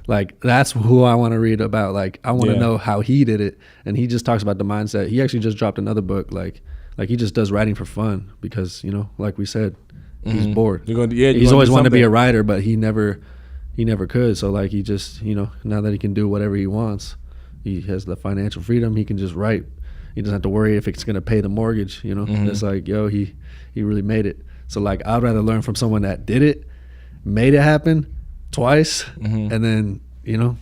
Like, that's who I want to read about. Like, I want to know how he did it. And he just talks about the mindset. He actually just dropped another book. Like he just does writing for fun because, you know, like we said, he's bored. He's always wanted to be a writer, but he never could. So like, he just, you know, now that he can do whatever he wants, he has the financial freedom. He can just write. He doesn't have to worry if it's going to pay the mortgage, you know. It's like, yo, he really made it. So like, I'd rather learn from someone that did it, made it happen, twice, and then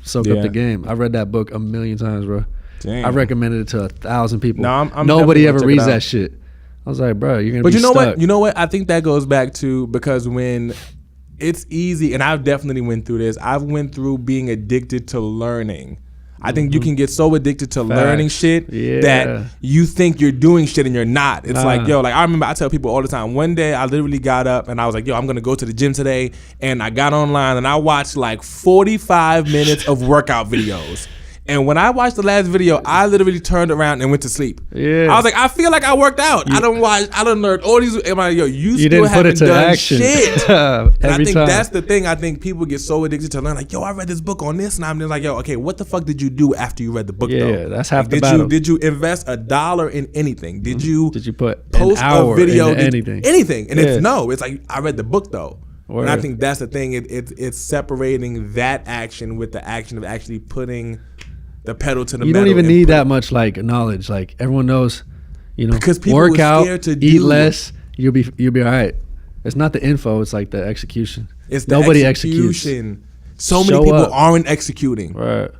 soak up the game. I read that book a million times, bro. Damn. I recommended it to 1,000 people. No, I'm nobody ever reads that shit. I was like, bro, you're gonna. But you know stuck. what? You know what? I think that goes back to because when it's easy, and I've definitely went through this. I've went through being addicted to learning. I think you can get so addicted to learning shit that you think you're doing shit and you're not. It's like, yo, like I remember I tell people all the time, one day I literally got up and I was like, yo, I'm going to go to the gym today. And I got online and I watched like 45 minutes of workout videos. And when I watched the last video, I literally turned around and went to sleep. Yeah. I was like, I feel like I worked out. I don't learn all these. I'm like, yo, you still haven't done shit. And I think that's the thing. I think people get so addicted to learn. Like, yo, I read this book on this, and I'm just like, yo, okay, what the fuck did you do after you read the book? Yeah, though? That's half the battle. Did you invest $1 in anything? Did you put post an hour a video? into anything? Anything? And it's like I read the book though. Word. And I think that's the thing. It's separating that action with the action of actually putting the pedal to the metal. You don't even need that much like knowledge. Like everyone knows, because people work out, to eat less, you'll be all right. It's not the info, it's like the execution. It's the Nobody execution. So many people aren't executing. Right.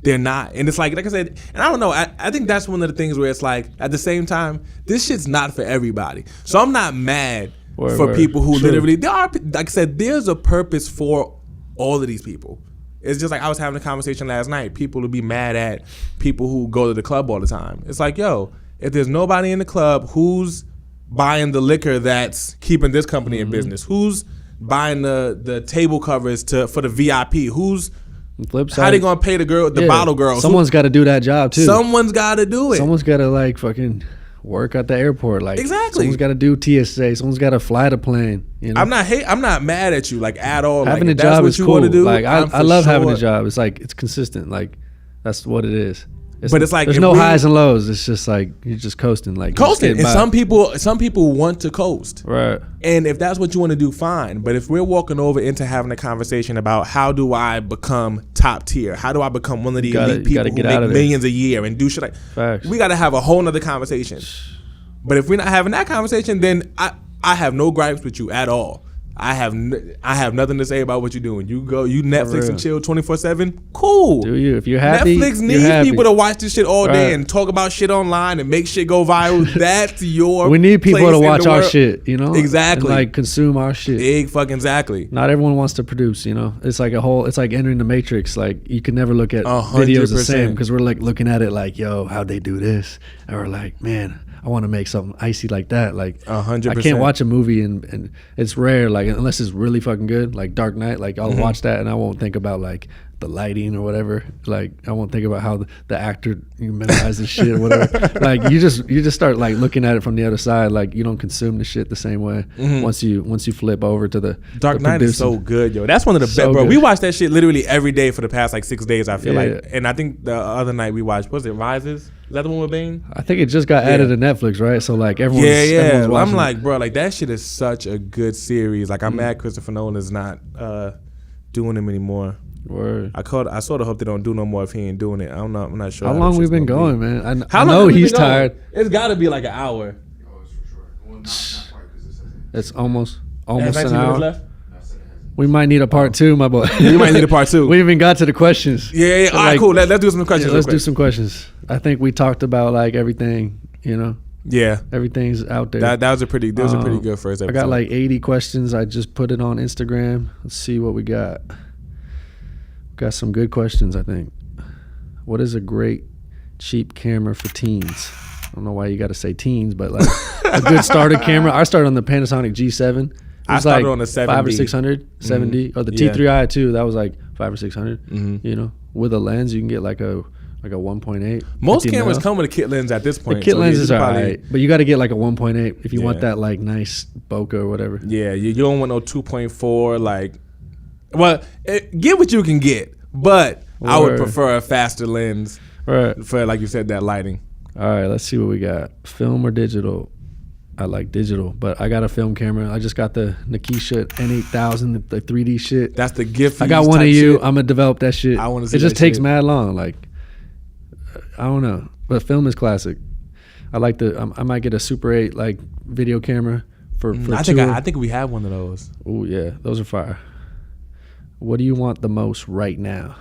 They're not. And it's like I said, and I don't know, I think that's one of the things where it's like at the same time, this shit's not for everybody. So I'm not mad for people who literally there are, like I said, there's a purpose for all of these people. It's just like I was having a conversation last night. People would be mad at people who go to the club all the time. It's like, yo, if there's nobody in the club, who's buying the liquor that's keeping this company in business? Who's buying the table covers for the VIP? Who's flip side, how they gonna pay the bottle girls? Someone's got to do that job too. Someone's got to do it. Someone's got to like fucking work at the airport. Like exactly. Someone's got to do TSA. Someone's got to fly the plane. I'm not mad at you like at all. Having like, a job is cool. Do, like I love having a job. It's like it's consistent. Like that's what it is. But it's like there's no highs and lows. It's just like you're just coasting. Like coasting. And some people want to coast. Right. And if that's what you want to do, fine. But if we're walking over into having a conversation about how do I become top tier, how do I become one of the elite people who make millions a year and do shit like, facts. We got to have a whole nother conversation. But if we're not having that conversation, then I have no gripes with you at all. I have nothing to say about what you're doing. You Netflix and chill 24/7. Cool. Do you? If you're happy, Netflix needs people to watch this shit all day and talk about shit online and make shit go viral. That's your. We need people to watch our shit. Exactly. And like consume our shit. Big fucking exactly. Not everyone wants to produce. It's like it's like entering the Matrix. Like you can never look at videos the same because we're like looking at it like, yo, how'd they do this? And we're like, man, I want to make something icy like that. Like 100%. I can't watch a movie and it's rare, like unless it's really fucking good, like Dark Knight. Like I'll watch that and I won't think about like the lighting or whatever. Like I won't think about how the actor memorizes shit or whatever. Like you just start like looking at it from the other side. Like you don't consume the shit the same way once you flip over to the Dark Knight is so good, yo. That's one of the best, bro. We watch that shit literally every day for the past like 6 days. I feel like, and I think the other night we watched, was it Rises? Is that the one with Bane? I think it just got added to Netflix, right? So like everyone's I'm like, bro, like that shit is such a good series. Like I'm mad Christopher Nolan is not doing them anymore. Word. I sort of hope they don't do no more if he ain't doing it. I'm not sure. How long we've been going, man? I know he's tired. It's got to be like an hour. Oh, it's for sure. Well, not quite because this hasn't. It's almost an 19 hour. minutes left? We might need a part 2, my boy. We might need a part 2. We even got to the questions. Yeah. All right, cool. Let's do some questions. Let's do some questions. I think we talked about like everything, Yeah. Everything's out there. That was a pretty good first episode. I got like 80 questions. I just put it on Instagram. Let's see what we got. Got some good questions, I think. What is a great cheap camera for teens? I don't know why you got to say teens, but like a good starter camera. I started on the Panasonic G7. I started on the 7D. 5 or 600, 7D, or the T3i too. That was like 5 or 600. With a lens, you can get like a 1.8. Most cameras come with a kit lens at this point. The kit lenses are alright, but you got to get like a 1.8 if you want that like nice bokeh or whatever. Yeah, you don't want no 2.4 like. Well, get what you can get, but I would prefer a faster lens for, like you said, that lighting. All right, let's see what we got. Film or digital? I like digital, but I got a film camera. I just got the Nikisha N8000, the 3D shit. That's the gift. I got one of you. I'm gonna develop that shit. I want to see. It just takes mad long. Like, I don't know, but film is classic. I like I might get a Super 8 like video camera for. I think we have one of those. Oh yeah, those are fire. What do you want the most right now?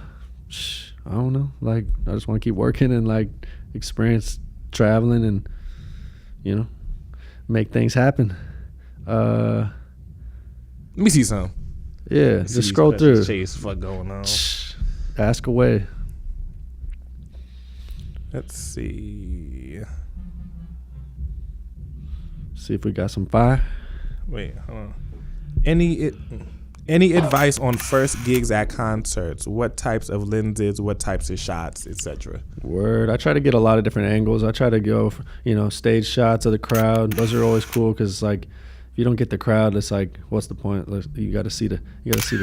I don't know. Like, I just want to keep working and like experience traveling and, you know, make things happen. Let me see some. Yeah, just scroll through. Chase, fuck going on. Ask away. Let's see. See if we got some fire. Wait, hold on. Any advice on first gigs at concerts? What types of lenses, what types of shots, etc.? Word. I try to get a lot of different angles. I try to go for, you know, stage shots of the crowd. Those are always cool because like if you don't get the crowd, it's like what's the point? You got to see the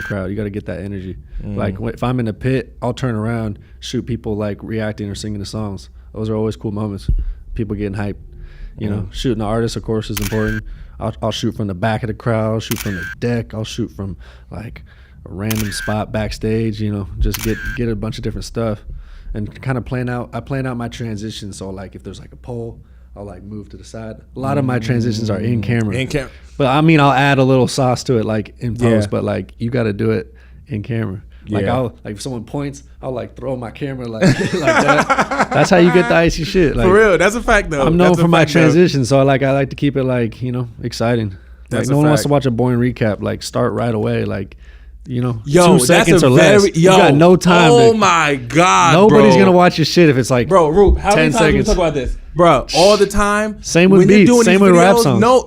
crowd. You got to get that energy. Like if I'm in the pit, I'll turn around, shoot people like reacting or singing the songs. Those are always cool moments. People getting hyped. You know, shooting the artist, of course, is important. I'll shoot from the back of the crowd. I'll shoot from the deck. I'll shoot from like a random spot backstage. You know, just get a bunch of different stuff, and kind of plan out. I plan out my transitions. So like if there's like a pole, I'll like move to the side. A lot of my transitions are in camera. But I mean, I'll add a little sauce to it, like in post. But like you got to do it in camera. Like I'll like if someone points, I'll like throw my camera like like that. That's how you get the icy shit. Like, for real, that's a fact though. I'm known for my transitions, so I like to keep it like, you know, exciting. Like no one wants to watch a boring recap. Like start right away. Like, you know, 2 seconds or less. You got no time. Oh my god, nobody's gonna watch your shit if it's like Roop, how 10 many times seconds. do we talk about this? Bro, all the time. Same with beats, same with rap songs. No,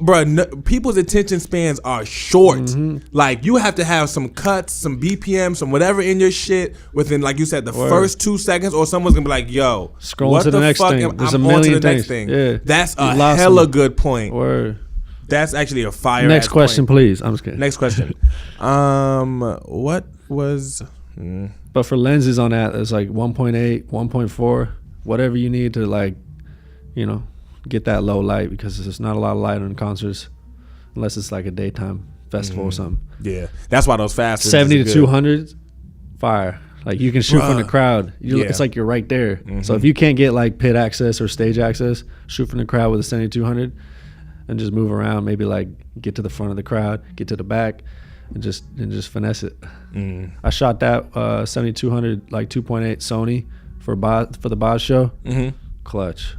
people's attention spans are short. Like you have to have some cuts, some BPM, some whatever in your shit within, like you said, the first 2 seconds, or someone's gonna be like, "Yo, scroll to the next thing." There's a million things. Yeah, that's a hella good point. Word. That's actually a fire. Next question, please. I'm just kidding. Next question. What was? But for lenses on that, it's like 1.8, 1.4, whatever you need to like, you know, get that low light because there's not a lot of light on concerts unless it's like a daytime festival or something. Yeah, that's why those fast 70 to 200, fire. Like you can shoot from the crowd. It's like you're right there. So if you can't get like pit access or stage access, shoot from the crowd with a 70-200 and just move around. Maybe like get to the front of the crowd, get to the back, and just finesse it. I shot that 70-200 like 2.8 Sony for the Boz show. Clutch.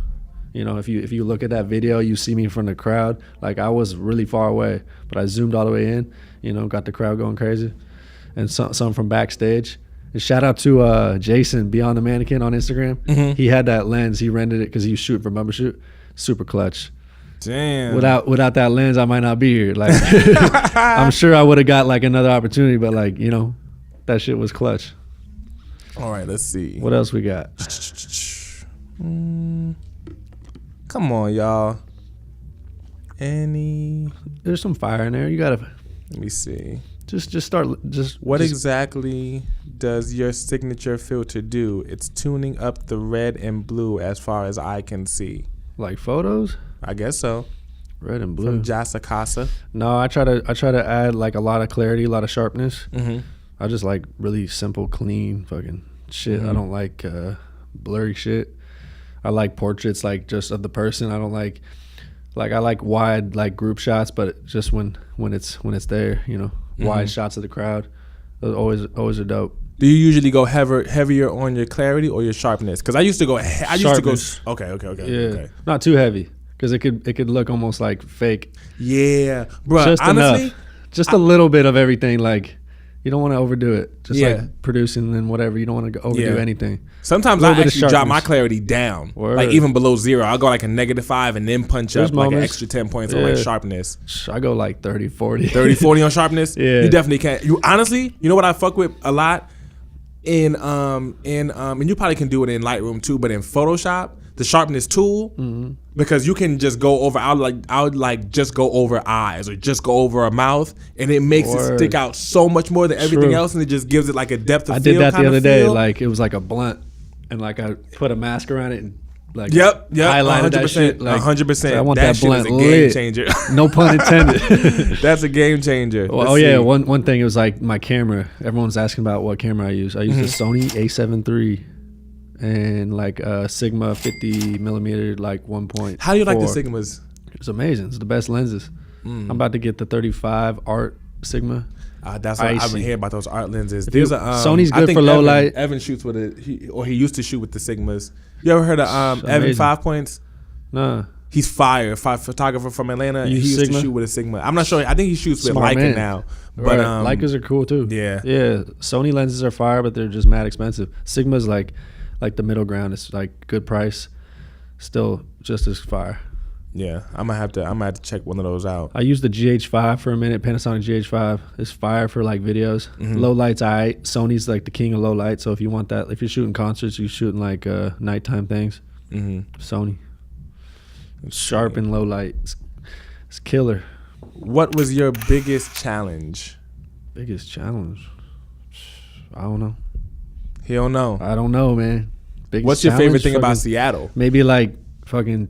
You know, if you look at that video, you see me from the crowd. Like I was really far away, but I zoomed all the way in. You know, got the crowd going crazy, and some from backstage. And shout out to Jason Beyond the Mannequin on Instagram. He had that lens. He rented it because he was shooting for Bumper Shoot. Super clutch. Damn. Without that lens, I might not be here. Like I'm sure I would have got like another opportunity, but like, you know, that shit was clutch. All right, let's see. What else we got? Come on, y'all. There's some fire in there. You gotta. Let me see. Just start. What exactly does your signature filter do? It's tuning up the red and blue as far as I can see. Like photos? I guess so. Red and blue. From Jasa Casa. No, I try to add like a lot of clarity, a lot of sharpness. I just like really simple, clean fucking shit. I don't like blurry shit. I like portraits like just of the person. I don't like I like wide like group shots, but just when it's there, you know, wide shots of the crowd. Those always are dope. Do you usually go heavier on your clarity or your sharpness? Because I used to go. Okay. Not too heavy because it could look almost like fake. Yeah, bro. Just honestly, enough. Just a little bit of everything. Like you don't want to overdo it. Just like producing and whatever. You don't want to overdo anything. Sometimes I actually drop my clarity down, like even below 0. I'll go like a -5 and then punch up like an extra 10 points on like sharpness. I go like 30, 40. 30, 40 on sharpness? Yeah. You definitely can. You honestly, you know what I fuck with a lot? And you probably can do it in Lightroom too, but in Photoshop, the sharpness tool, because you can just go over. I would just go over eyes or just go over a mouth, and it makes it stick out so much more than everything else, and it just gives it like a depth of feel. I did that the other day. Like it was like a blunt, and like I put a mask around it and like highlighted 100%, that shit. Like 100%. So I want that blunt is a game changer. No pun intended. That's a game changer. Well, one thing, it was like my camera. Everyone's asking about what camera I use. I use the Sony A7 III and like a Sigma 50mm like 1.4. How do you like the Sigmas? It's amazing. It's the best lenses. I'm about to get the 35 Art Sigma. That's what I've been hearing about those art lenses. There's Sony's good for low light. Evan shoots with it, he used to shoot with the Sigmas. You ever heard of Evan 5 Points? Nah. He's photographer from Atlanta. He used to shoot with a Sigma. I'm not sure. I think he shoots with Leica now. But Leicas are cool too. Yeah. Yeah. Sony lenses are fire, but they're just mad expensive. Sigma's like the middle ground. It's like good price, still just as fire. Yeah, I'm gonna have to check one of those out. I used the GH5 for a minute. Panasonic GH5 is fire for like videos. Low light's alright. Sony's like the king of low light. So if you want that, if you're shooting concerts, you're shooting like nighttime things. Sony. Sharp and low light. It's killer. What was your biggest challenge? Biggest challenge? I don't know. He don't know. I don't know, man. Biggest What's your favorite thing about Seattle? Maybe like fucking,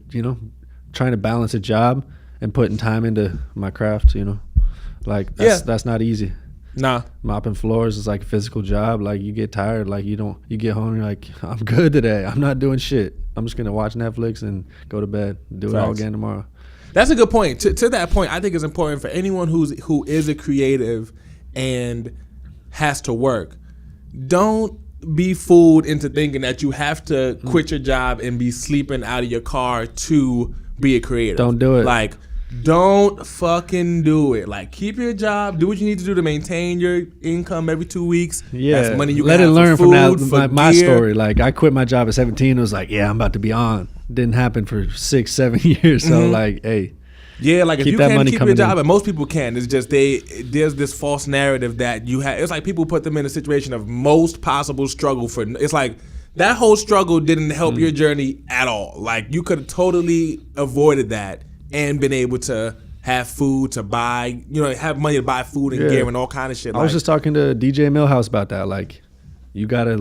trying to balance a job and putting time into my craft, like that's not easy. Nah, mopping floors is like a physical job. Like you get tired, like you get home and you're like, I'm good today, I'm not doing shit, I'm just gonna watch Netflix and go to bed, do it all again tomorrow. That's a good point. To that point, I think it's important for anyone who is a creative and has to work. Don't be fooled into thinking that you have to quit your job and be sleeping out of your car to be a creative. Don't do it. Like, don't fucking do it. Like, keep your job. Do what you need to do to maintain your income every 2 weeks. Yeah. That's money you let can it have learn for food, from for my gear. story. Like, I quit my job at 17. It was like, yeah, I'm about to be on. Didn't happen for 6-7 years. So like, hey. Yeah, like if you that can't money keep your job, in. and most people can, it's just there's this false narrative that you have. It's like people put them in a situation of most possible struggle for. It's like that whole struggle didn't help your journey at all. Like you could have totally avoided that and been able to have food to buy, have money to buy food and gear and all kind of shit. I was just talking to DJ Millhouse about that. Like, you gotta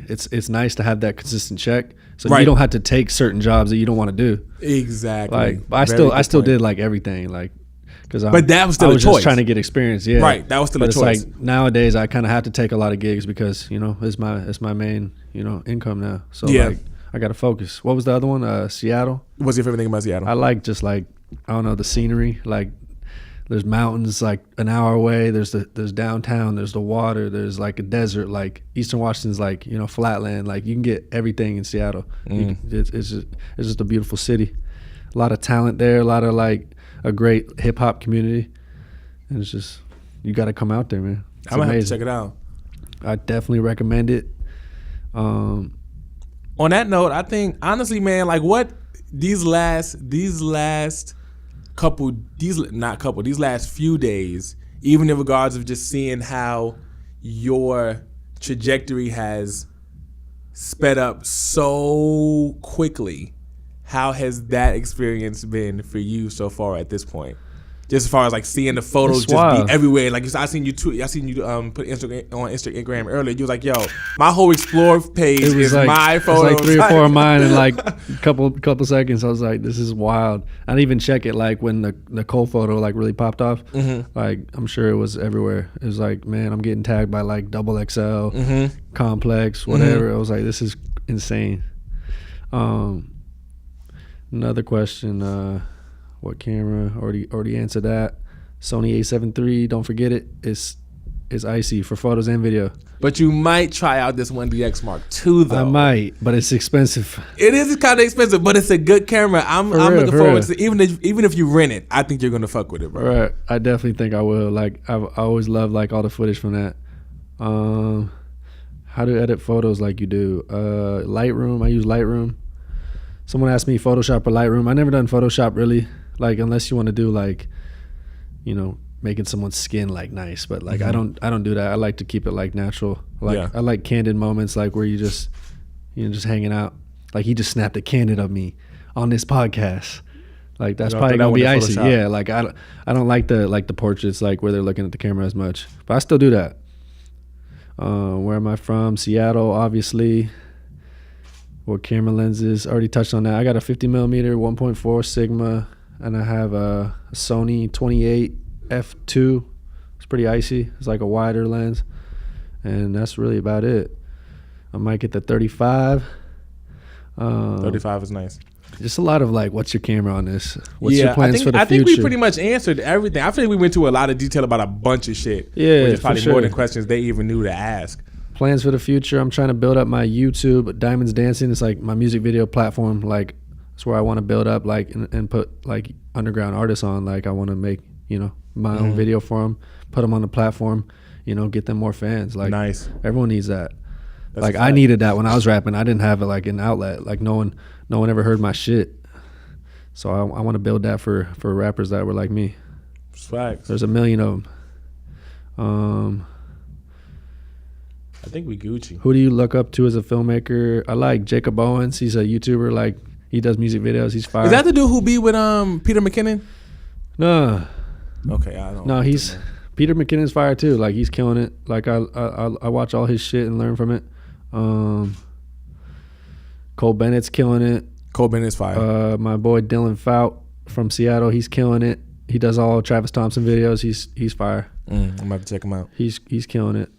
it's nice to have that consistent check, so you don't have to take certain jobs that you don't want to do. Exactly. Like, but I still did like everything, like, because but that was still I was a choice. Just trying to get experience. Yeah, right. That was still a choice. It's like nowadays I kind of have to take a lot of gigs because it's my main income now. So like I got to focus. What was the other one? Seattle. What's your favorite thing about Seattle? I like just like, I don't know, the scenery. Like, there's mountains like an hour away. There's downtown. There's the water. There's like a desert. Like Eastern Washington's like flatland. Like you can get everything in Seattle. It's just a beautiful city. A lot of talent there. A lot of like a great hip hop community. And it's just, you got to come out there, man. It's I'm gonna amazing. have to check it out. I definitely recommend it. On that note, I think honestly, man, like what these last few days, even in regards of just seeing how your trajectory has sped up so quickly, how has that experience been for you so far at this point? Just as far as like seeing the photos just be everywhere. Like I seen you put Instagram earlier. You was like, yo, my whole explore page is like, my photos. It's like 3 or 4 of mine in like a couple seconds. I was like, this is wild. I didn't even check it like when the Kvle photo like really popped off. Like I'm sure it was everywhere. It was like, man, I'm getting tagged by like XXL, Complex, whatever. I was like, this is insane. Another question, what camera? Already answered that. Sony A7 III, don't forget it. It's icy for photos and video. But you might try out this 1DX Mark II though. I might, but it's expensive. It is kind of expensive, but it's a good camera. I'm looking forward to even if you rent it, I think you're gonna fuck with it, bro. Right. I definitely think I will. Like I always love like all the footage from that. How to edit photos like you do. Lightroom. I use Lightroom. Someone asked me Photoshop or Lightroom. I never done Photoshop really. Like unless you want to do like, making someone's skin like nice, but like I don't do that. I like to keep it like natural. Like I like candid moments, like where you just hanging out. Like he just snapped a candid of me on this podcast. Like that's probably gonna be icy. Yeah, like I don't like the portraits like where they're looking at the camera as much, but I still do that. Where am I from? Seattle, obviously. What camera lenses? Already touched on that. I got a 50mm 1.4 Sigma. And I have a Sony 28 f2. It's pretty icy. It's like a wider lens. And that's really about it. I might get the 35. 35 is nice. Just a lot of like, what's your camera on this? What's your plans for the future? I think we pretty much answered everything. I feel like we went to a lot of detail about a bunch of shit. Yeah, which is probably for sure. more than questions they even knew to ask. Plans for the future. I'm trying to build up my YouTube. Diamonds Dancing is like my music video platform. Like, it's where I want to build up, like, and put like underground artists on. Like, I want to make, you know, my own video for them, put them on the platform, you know, get them more fans. Like, nice. Everyone needs that. That's like, I needed that when I was rapping. I didn't have like an outlet. Like, no one ever heard my shit. So I want to build that for rappers that were like me. Facts. There's a million of them. I think we Gucci. Who do you look up to as a filmmaker? I like Jacob Owens. He's a YouTuber. Like, he does music videos. He's fire. Is that the dude who be with Peter McKinnon? No. Okay, I don't. No, Peter McKinnon's fire too. Like, he's killing it. Like, I watch all his shit and learn from it. Cole Bennett's killing it. Cole Bennett's fire. My boy Dylan Fout from Seattle, he's killing it. He does all Travis Thompson videos. He's fire. I'm about to check him out. He's killing it.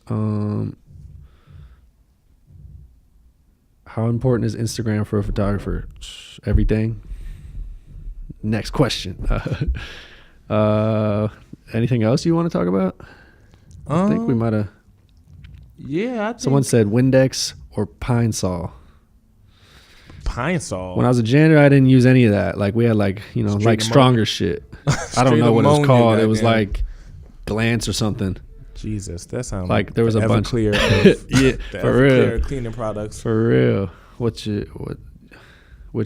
How important is Instagram for a photographer? Everything. Next question. Anything else you want to talk about? I think we might have. Yeah, Someone said Windex or Pine Sol. Pine Sol. When I was a janitor, I didn't use any of that. Like, we had like, you know, Straight like stronger shit. I don't know what it was called. It was like Glance or something. Jesus, that sounds like there was a bunch. Clear. Yeah, for real. Cleaning products. For real. Which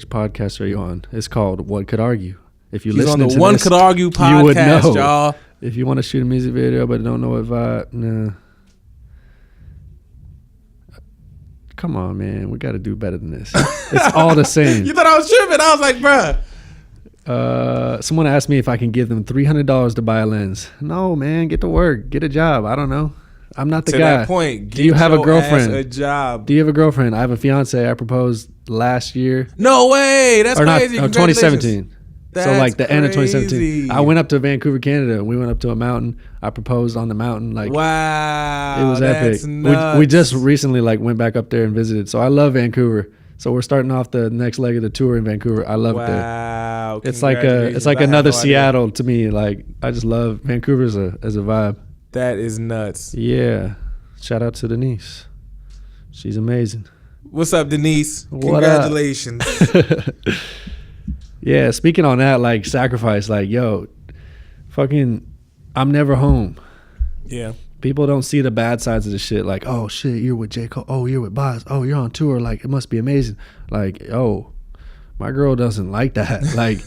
podcast are you on? It's called One Could Argue. If you listen to One Could Argue podcast, you would know. y'all. If you want to shoot a music video but don't know what vibe, nah. Come on, man. We got to do better than this. It's all the same. You thought I was tripping? I was like, bruh. Someone asked me if I can give them $300 to buy a lens. No, man. Get to work. Get a job. I don't know. I'm not the guy. To that point, do you have a girlfriend? A job. Do you have a girlfriend? I have a fiance. I proposed last year. No way. That's crazy. Not, 2017. So like the end of crazy. 2017. I went up to Vancouver, Canada. We went up to a mountain. I proposed on the mountain. Like, wow. It was epic. Nuts. We just recently like went back up there and visited. So I love Vancouver. So we're starting off the next leg of the tour in Vancouver. I love it there. Wow. It's like another Seattle to me. Like, I just love Vancouver as a vibe. That is nuts. Yeah. Shout out to Denise. She's amazing. What's up, Denise? What Congratulations. Yeah, speaking on that, like, sacrifice, like, yo, fucking, I'm never home. Yeah. People don't see the bad sides of the shit. Like, oh, shit, you're with J. Cole. Oh, you're with Boz. Oh, you're on tour. Like, it must be amazing. Like, oh, my girl doesn't like that. Like,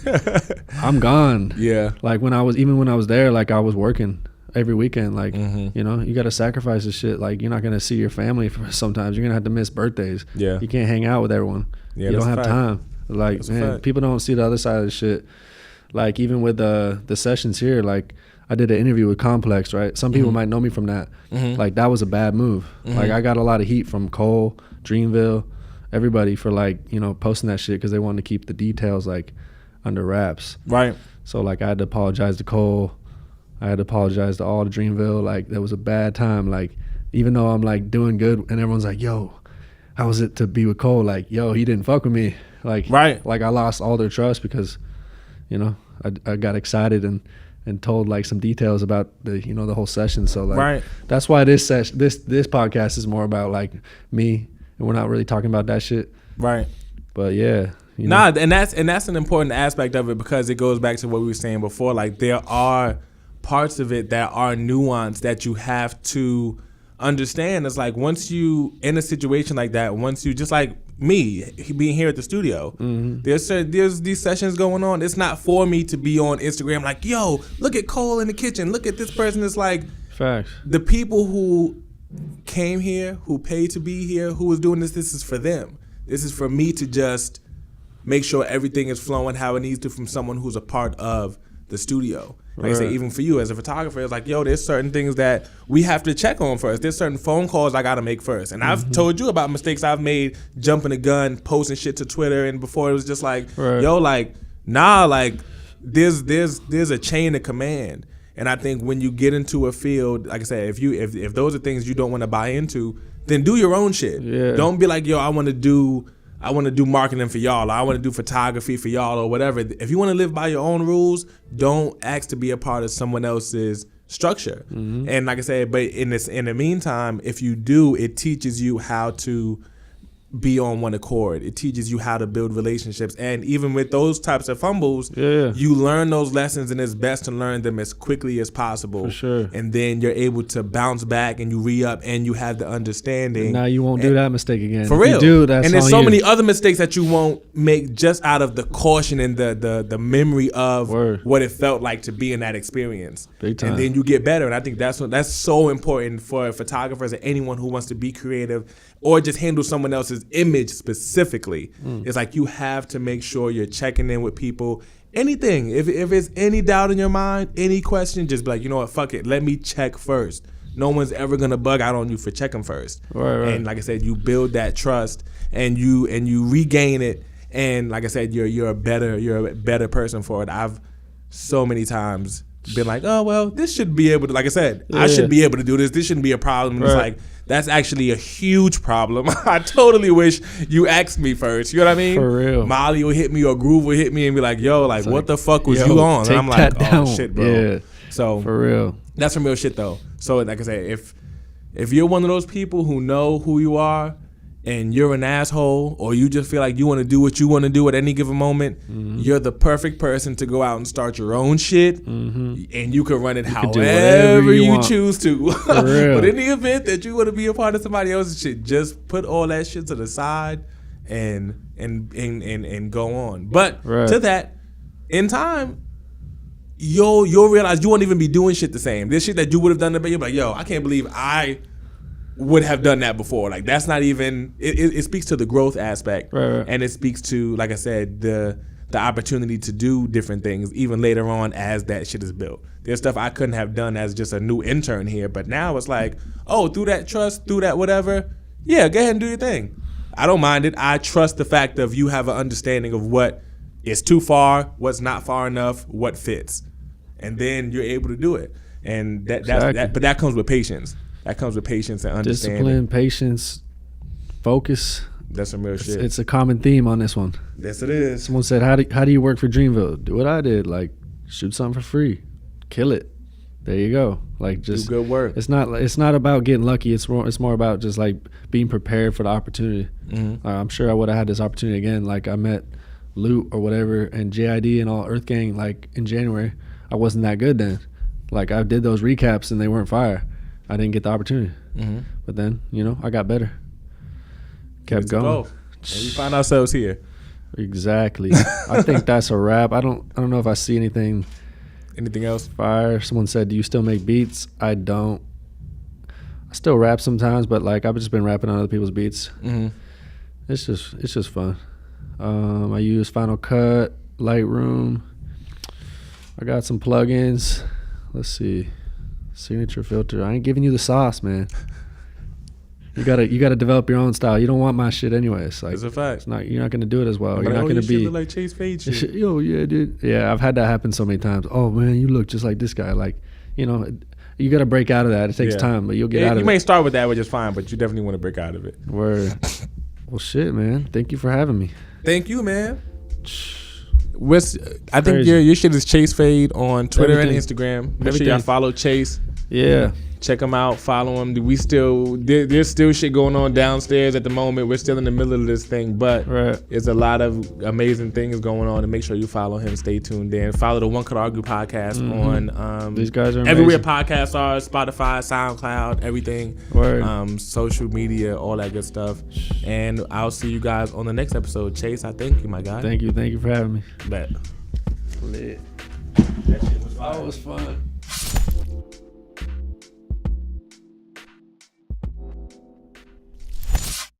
I'm gone. Yeah. Like, when I was there, like, I was working every weekend. Like, you know, you got to sacrifice the shit. Like, you're not going to see your family sometimes. You're going to have to miss birthdays. Yeah. You can't hang out with everyone. Yeah, you don't have time. Like, that's man, people don't see the other side of the shit. Like, even with the sessions here, like, I did an interview with Complex, right? Some people might know me from that. Like, that was a bad move. Like, I got a lot of heat from Cole, Dreamville, everybody for, like, you know, posting that shit because they wanted to keep the details, like, under wraps. Right. So, like, I had to apologize to Cole. I had to apologize to all the Dreamville. Like, that was a bad time. Like, even though I'm, like, doing good and everyone's like, yo, how was it to be with Cole? Like, yo, he didn't fuck with me. Like, right. Like, I lost all their trust because, you know, I got excited and told like some details about the, you know, the whole session. So like, right. That's why this podcast is more about like me, and we're not really talking about that shit. Right. But yeah. You know. And that's an important aspect of it because it goes back to what we were saying before. Like, there are parts of it that are nuanced that you have to understand. It's like, once you in a situation like that, once you, just like me being here at the studio, there's these sessions going on. It's not for me to be on Instagram like, yo, look at Cole in the kitchen, look at this person. It's like, facts. The people who came here, who paid to be here, who was doing this is for them. This is for me to just make sure everything is flowing how it needs to from someone who's a part of the studio. Like I say, even for you as a photographer, it's like, yo, there's certain things that we have to check on first. There's certain phone calls I got to make first. And I've told you about mistakes I've made, jumping the gun, posting shit to Twitter. And before it was just like, yo, like, nah, like, there's a chain of command. And I think when you get into a field, like I said, if those are things you don't want to buy into, then do your own shit. Yeah. Don't be like, yo, I want to do I want to do marketing for y'all, or I want to do photography for y'all, or whatever. If you want to live by your own rules, don't ask to be a part of someone else's structure. And like I said, but in the meantime, if you do, it teaches you how to be on one accord. It teaches you how to build relationships, and even with those types of fumbles, you learn those lessons, and it's best to learn them as quickly as possible. For sure. And then you're able to bounce back, and you re-up, and you have the understanding. And now you won't do that mistake again. For real. If you do, that's and there's on so you. many other mistakes that you won't make just out of the caution and the memory of what it felt like to be in that experience. Big time. And then you get better. And I think that's so important for photographers and anyone who wants to be creative or just handle someone else's image specifically. It's like you have to make sure you're checking in with people. Anything, if it's any doubt in your mind, any question, just be like, you know what, fuck it, let me check first. No one's ever gonna bug out on you for checking first. Right. And like I said, you build that trust, and you regain it. And like I said, you're a better person for it. I've so many times been like, oh well, this should be able to, like I said, I should be able to do this. This shouldn't be a problem. And it's like, that's actually a huge problem. I totally wish you asked me first. You know what I mean? For real. Molly will hit me or Groove will hit me and be like, yo, like what the fuck was you on? And I'm like, oh shit, bro. Yeah. So for real. That's some real shit though. So like I said, if you're one of those people who know who you are and you're an asshole, or you just feel like you want to do what you want to do at any given moment, you're the perfect person to go out and start your own shit, and you can run it however you choose to. But in the event that you want to be a part of somebody else's shit, just put all that shit to the side and go on. But to that, in time, you'll realize you won't even be doing shit the same. This shit that you would have done, you're like, yo, I can't believe I would have done that before. Like that's not even. It speaks to the growth aspect, and it speaks to, like I said, the opportunity to do different things even later on as that shit is built. There's stuff I couldn't have done as just a new intern here, but now it's like, oh, through that trust, through that whatever, yeah, go ahead and do your thing. I don't mind it. I trust the fact of you have an understanding of what is too far, what's not far enough, what fits, and then you're able to do it. And but that comes with patience. That comes with patience and understanding. Discipline, patience, focus. That's some real shit. It's a common theme on this one. Yes, it is. Someone said, how do you work for Dreamville? Do what I did. Like, shoot something for free. Kill it. There you go. Like, just do good work. It's not about getting lucky. It's more about just like being prepared for the opportunity. I'm sure I would have had this opportunity again. Like I met Loot or whatever and JID and all Earth Gang like in January. I wasn't that good then. Like I did those recaps and they weren't fire. I didn't get the opportunity. But then, I got better. Kept going. And we find ourselves here. Exactly. I think that's a wrap. I don't know if I see anything else. Fire. Someone said, do you still make beats? I don't. I still rap sometimes, but like I've just been rapping on other people's beats. It's just fun. I use Final Cut, Lightroom. I got some plugins. Let's see. Signature filter. I ain't giving you the sauce, man. You gotta develop your own style. You don't want my shit anyways. Like, it's a fact. You're not gonna do it as well. You're not gonna be look like Chase Fade shit. Yo, yeah, dude. Yeah, I've had that happen so many times. Oh man, you look just like this guy. Like, you gotta break out of that. It takes time, but you'll get out of it. You may start with that, which is fine, but you definitely want to break out of it. Word. Well, shit, man. Thank you for having me. Thank you, man. I think your shit is Chase Fade on Twitter and Instagram. Make sure y'all follow Chase. Yeah. Check him out. Follow him. There's still shit going on downstairs at the moment. We're still in the middle of this thing, but there's a lot of amazing things going on. And make sure you follow him. Stay tuned in. Follow the One Could Argue podcast on these guys are everywhere podcasts are, Spotify, SoundCloud, everything. Social media, all that good stuff. And I'll see you guys on the next episode. Chase, I thank you, my guy. Thank you for having me. Bet. Lit. That shit was fun.